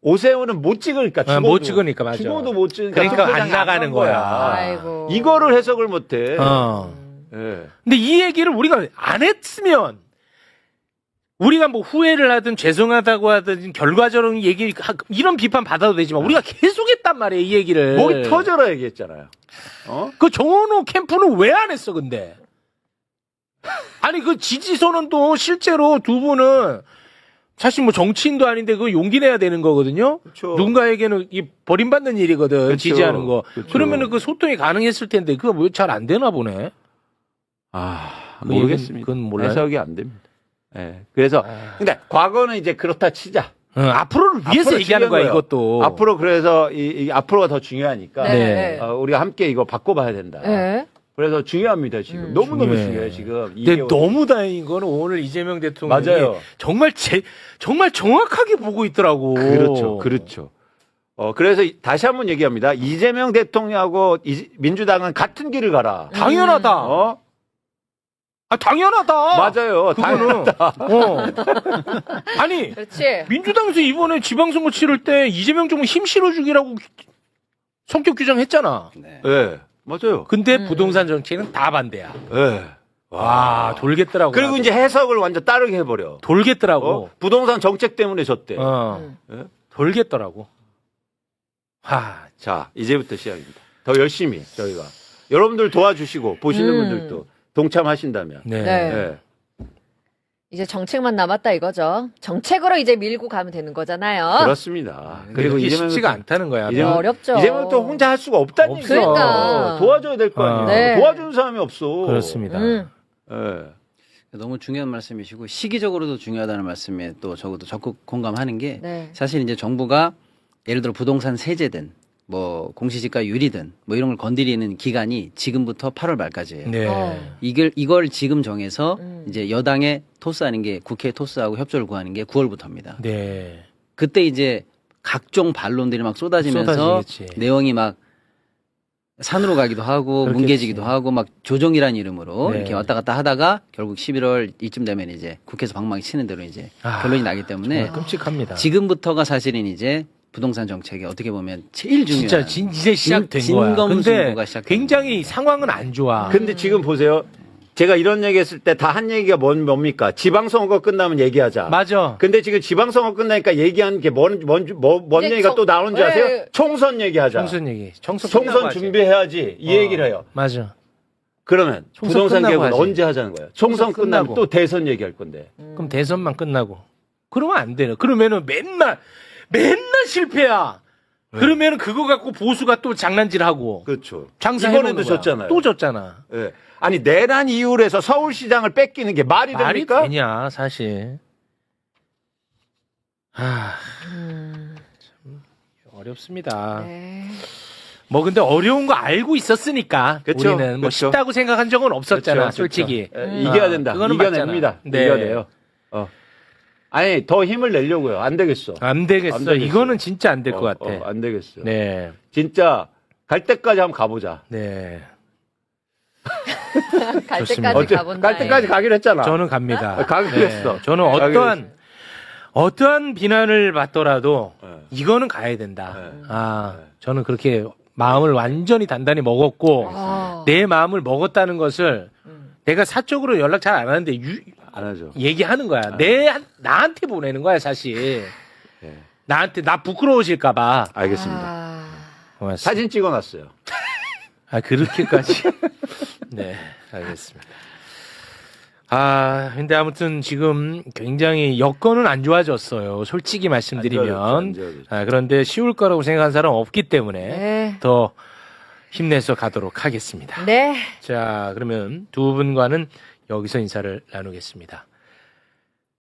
Speaker 1: 오세훈은 못 찍으니까 죽어도
Speaker 2: 못 찍으니까, 맞아.
Speaker 1: 죽어도 못 찍으니까
Speaker 2: 그러니까
Speaker 1: 투표장에
Speaker 2: 안 나가는
Speaker 1: 간
Speaker 2: 거야.
Speaker 3: 아이고.
Speaker 1: 이거를 해석을 못해. 예.
Speaker 2: 근데 이 얘기를 우리가 안 했으면 우리가 뭐 후회를 하든 죄송하다고 하든 결과적인 얘기 이런 비판 받아도 되지만 우리가 계속 했단 말이에요, 이 얘기를.
Speaker 1: 목이 터져라 얘기했잖아요.
Speaker 2: 그 정원호 캠프는 왜 안 했어, 근데? 아니, 그 지지 선언도 실제로 두 분은 사실 뭐 정치인도 아닌데 그 용기 내야 되는 거거든요.
Speaker 1: 그렇죠.
Speaker 2: 누군가에게는 이 버림받는 일이거든,
Speaker 1: 그렇죠.
Speaker 2: 지지하는 거.
Speaker 1: 그렇죠.
Speaker 2: 그러면은 그 소통이 가능했을 텐데 그거 왜 잘 안 되나 보네.
Speaker 1: 모르겠습니다.
Speaker 2: 그건 몰라요?
Speaker 1: 해석이 안 됩니다. 예. 그래서 근데 과거는 이제 그렇다 치자.
Speaker 2: 앞으로를 위해서
Speaker 1: 앞으로
Speaker 2: 얘기하는 거야,
Speaker 1: 중요한 거예요.
Speaker 2: 이것도.
Speaker 1: 앞으로 그래서 이 앞으로가 더 중요하니까
Speaker 2: 네.
Speaker 1: 우리가 함께 이거 바꿔봐야 된다.
Speaker 3: 네.
Speaker 1: 그래서 중요합니다 지금 너무너무
Speaker 2: 중요해.
Speaker 1: 중요해요 지금.
Speaker 2: 근데
Speaker 1: 2개월.
Speaker 2: 너무 다행인 거는 오늘 이재명 대통령이
Speaker 1: 맞아요.
Speaker 2: 정말 정확하게 보고 있더라고.
Speaker 1: 그렇죠. 그래서 다시 한번 얘기합니다. 이재명 대통령하고 민주당은 같은 길을 가라.
Speaker 2: 당연하다. 당연하다.
Speaker 1: 맞아요.
Speaker 2: 그거는. 아니,
Speaker 3: 그렇지.
Speaker 2: 민주당에서 이번에 지방선거 치를 때 이재명 정부 힘 실어주기라고 성격 규정했잖아.
Speaker 5: 네.
Speaker 1: 네, 맞아요.
Speaker 2: 근데 부동산 정책은 다 반대야.
Speaker 1: 네.
Speaker 2: 와, 돌겠더라고.
Speaker 1: 그리고
Speaker 2: 나도.
Speaker 1: 이제 해석을 완전 다르게 해버려.
Speaker 2: 돌겠더라고.
Speaker 1: 부동산 정책 때문에 졌대.
Speaker 2: 예? 돌겠더라고.
Speaker 1: 자, 이제부터 시작입니다. 더 열심히 저희가 여러분들 도와주시고 보시는 분들도 동참하신다면.
Speaker 2: 네.
Speaker 3: 네. 이제 정책만 남았다 이거죠. 정책으로 이제 밀고 가면 되는 거잖아요.
Speaker 1: 그렇습니다.
Speaker 2: 그리고 이게
Speaker 1: 이재명
Speaker 2: 쉽지가
Speaker 1: 대통령-
Speaker 2: 않다는 거야.
Speaker 1: 이재명-
Speaker 3: 어렵죠.
Speaker 1: 이재명 또 혼자 할 수가 없다는
Speaker 2: 없어.
Speaker 1: 얘기죠.
Speaker 3: 그러니까.
Speaker 1: 도와줘야 될 거 아니에요.
Speaker 3: 네.
Speaker 1: 도와주는 사람이 없어.
Speaker 2: 그렇습니다.
Speaker 1: 예.
Speaker 5: 너무 중요한 말씀이시고 시기적으로도 중요하다는 말씀에 또 저도 적극 공감하는 게
Speaker 3: 네.
Speaker 5: 사실 이제 정부가 예를 들어 부동산 세제든 뭐 공시지가 유리든 뭐 이런 걸 건드리는 기간이 지금부터 8월 말까지예요.
Speaker 2: 네.
Speaker 5: 이걸 지금 정해서 이제 여당에 토스하는 게 국회에 토스하고 협조를 구하는 게 9월부터입니다.
Speaker 2: 네.
Speaker 5: 그때 이제 각종 반론들이 막 쏟아지면서
Speaker 2: 쏟아지겠지.
Speaker 5: 내용이 막 산으로 가기도 하고
Speaker 2: 그렇겠지.
Speaker 5: 뭉개지기도 하고 막 조정이라는 이름으로
Speaker 2: 네.
Speaker 5: 이렇게 왔다 갔다 하다가 결국 11월 이쯤 되면 이제 국회에서 방망이 치는 대로 이제 결론이 나기 때문에
Speaker 2: 끔찍합니다.
Speaker 5: 지금부터가 사실은 이제 부동산 정책이 어떻게 보면 제일 중요한
Speaker 2: 진짜 이제 시작된 거야. 근데
Speaker 5: 진검승부가 시작된
Speaker 2: 굉장히
Speaker 5: 거예요.
Speaker 2: 상황은 안 좋아.
Speaker 1: 근데 지금 보세요. 제가 이런 얘기 했을 때 다 한 얘기가 뭡니까? 지방선거 끝나면 얘기하자.
Speaker 2: 맞아.
Speaker 1: 근데 지금 지방선거 끝나니까 얘기하는 게 뭔
Speaker 3: 이제
Speaker 1: 얘기가 또 나오는지
Speaker 3: 네.
Speaker 1: 아세요? 총선 얘기하자.
Speaker 2: 총선 얘기. 총선 끝나고
Speaker 1: 총선
Speaker 2: 하지.
Speaker 1: 준비해야지. 이 얘기를 해요.
Speaker 2: 맞아.
Speaker 1: 그러면
Speaker 2: 총선
Speaker 1: 부동산
Speaker 2: 끝나고
Speaker 1: 개혁은
Speaker 2: 하지.
Speaker 1: 언제 하자는 거예요? 총선
Speaker 2: 총선
Speaker 1: 끝나면
Speaker 2: 끝나고.
Speaker 1: 또 대선 얘기할 건데.
Speaker 2: 그럼 대선만 끝나고. 그러면 안 되네. 그러면은 맨날 실패야. 그러면은 그거 갖고 보수가 또 장난질하고.
Speaker 1: 그렇죠.
Speaker 2: 장사
Speaker 1: 이번에도 졌잖아요.
Speaker 2: 또 졌잖아.
Speaker 1: 예. 아니 내란 이후로 해서 서울시장을 뺏기는 게 말이
Speaker 2: 말이
Speaker 1: 됩니까?
Speaker 2: 되냐, 사실. 참 어렵습니다.
Speaker 3: 네.
Speaker 2: 뭐 근데 어려운 거 알고 있었으니까
Speaker 1: 그쵸,
Speaker 2: 우리는 뭐
Speaker 1: 그쵸.
Speaker 2: 쉽다고 생각한 적은 없었잖아,
Speaker 1: 그렇죠,
Speaker 2: 솔직히.
Speaker 1: 그렇죠. 예, 이겨야 된다.
Speaker 2: 그거는
Speaker 1: 이겨냅니다.
Speaker 2: 맞잖아. 네.
Speaker 1: 이겨내요. 아니 더 힘을 내려고요. 안 되겠어.
Speaker 2: 안 되겠어.
Speaker 1: 안 되겠어.
Speaker 2: 이거는 진짜 안 될 것 같아.
Speaker 1: 안 되겠어.
Speaker 2: 네.
Speaker 1: 진짜 갈 때까지 한번 가보자.
Speaker 2: 네.
Speaker 3: 갈
Speaker 2: 좋습니다.
Speaker 3: 때까지 가본다.
Speaker 1: 갈 때까지 가기로 했잖아.
Speaker 2: 저는 갑니다.
Speaker 1: 가기로 했어.
Speaker 2: 저는
Speaker 1: 가기로
Speaker 2: 어떠한 비난을 받더라도
Speaker 1: 네.
Speaker 2: 이거는 가야 된다.
Speaker 1: 네.
Speaker 2: 저는 그렇게 마음을 완전히 단단히 먹었고
Speaker 3: 아.
Speaker 2: 내 마음을 먹었다는 것을 내가 사적으로 연락 잘 안 하는데
Speaker 1: 안 하죠.
Speaker 2: 얘기하는 거야. 나한테 보내는 거야, 사실.
Speaker 1: 네.
Speaker 2: 나한테 나 부끄러우실까봐.
Speaker 1: 알겠습니다.
Speaker 2: 고맙습니다.
Speaker 1: 사진 찍어놨어요.
Speaker 2: 그렇게까지. 네, 알겠습니다. 근데 아무튼 지금 굉장히 여건은 안 좋아졌어요. 솔직히 말씀드리면.
Speaker 1: 안 좋아졌죠.
Speaker 2: 그런데 쉬울 거라고 생각한 사람 없기 때문에
Speaker 3: 네.
Speaker 2: 더 힘내서 가도록 하겠습니다.
Speaker 3: 네.
Speaker 2: 자, 그러면 두 분과는 여기서 인사를 나누겠습니다.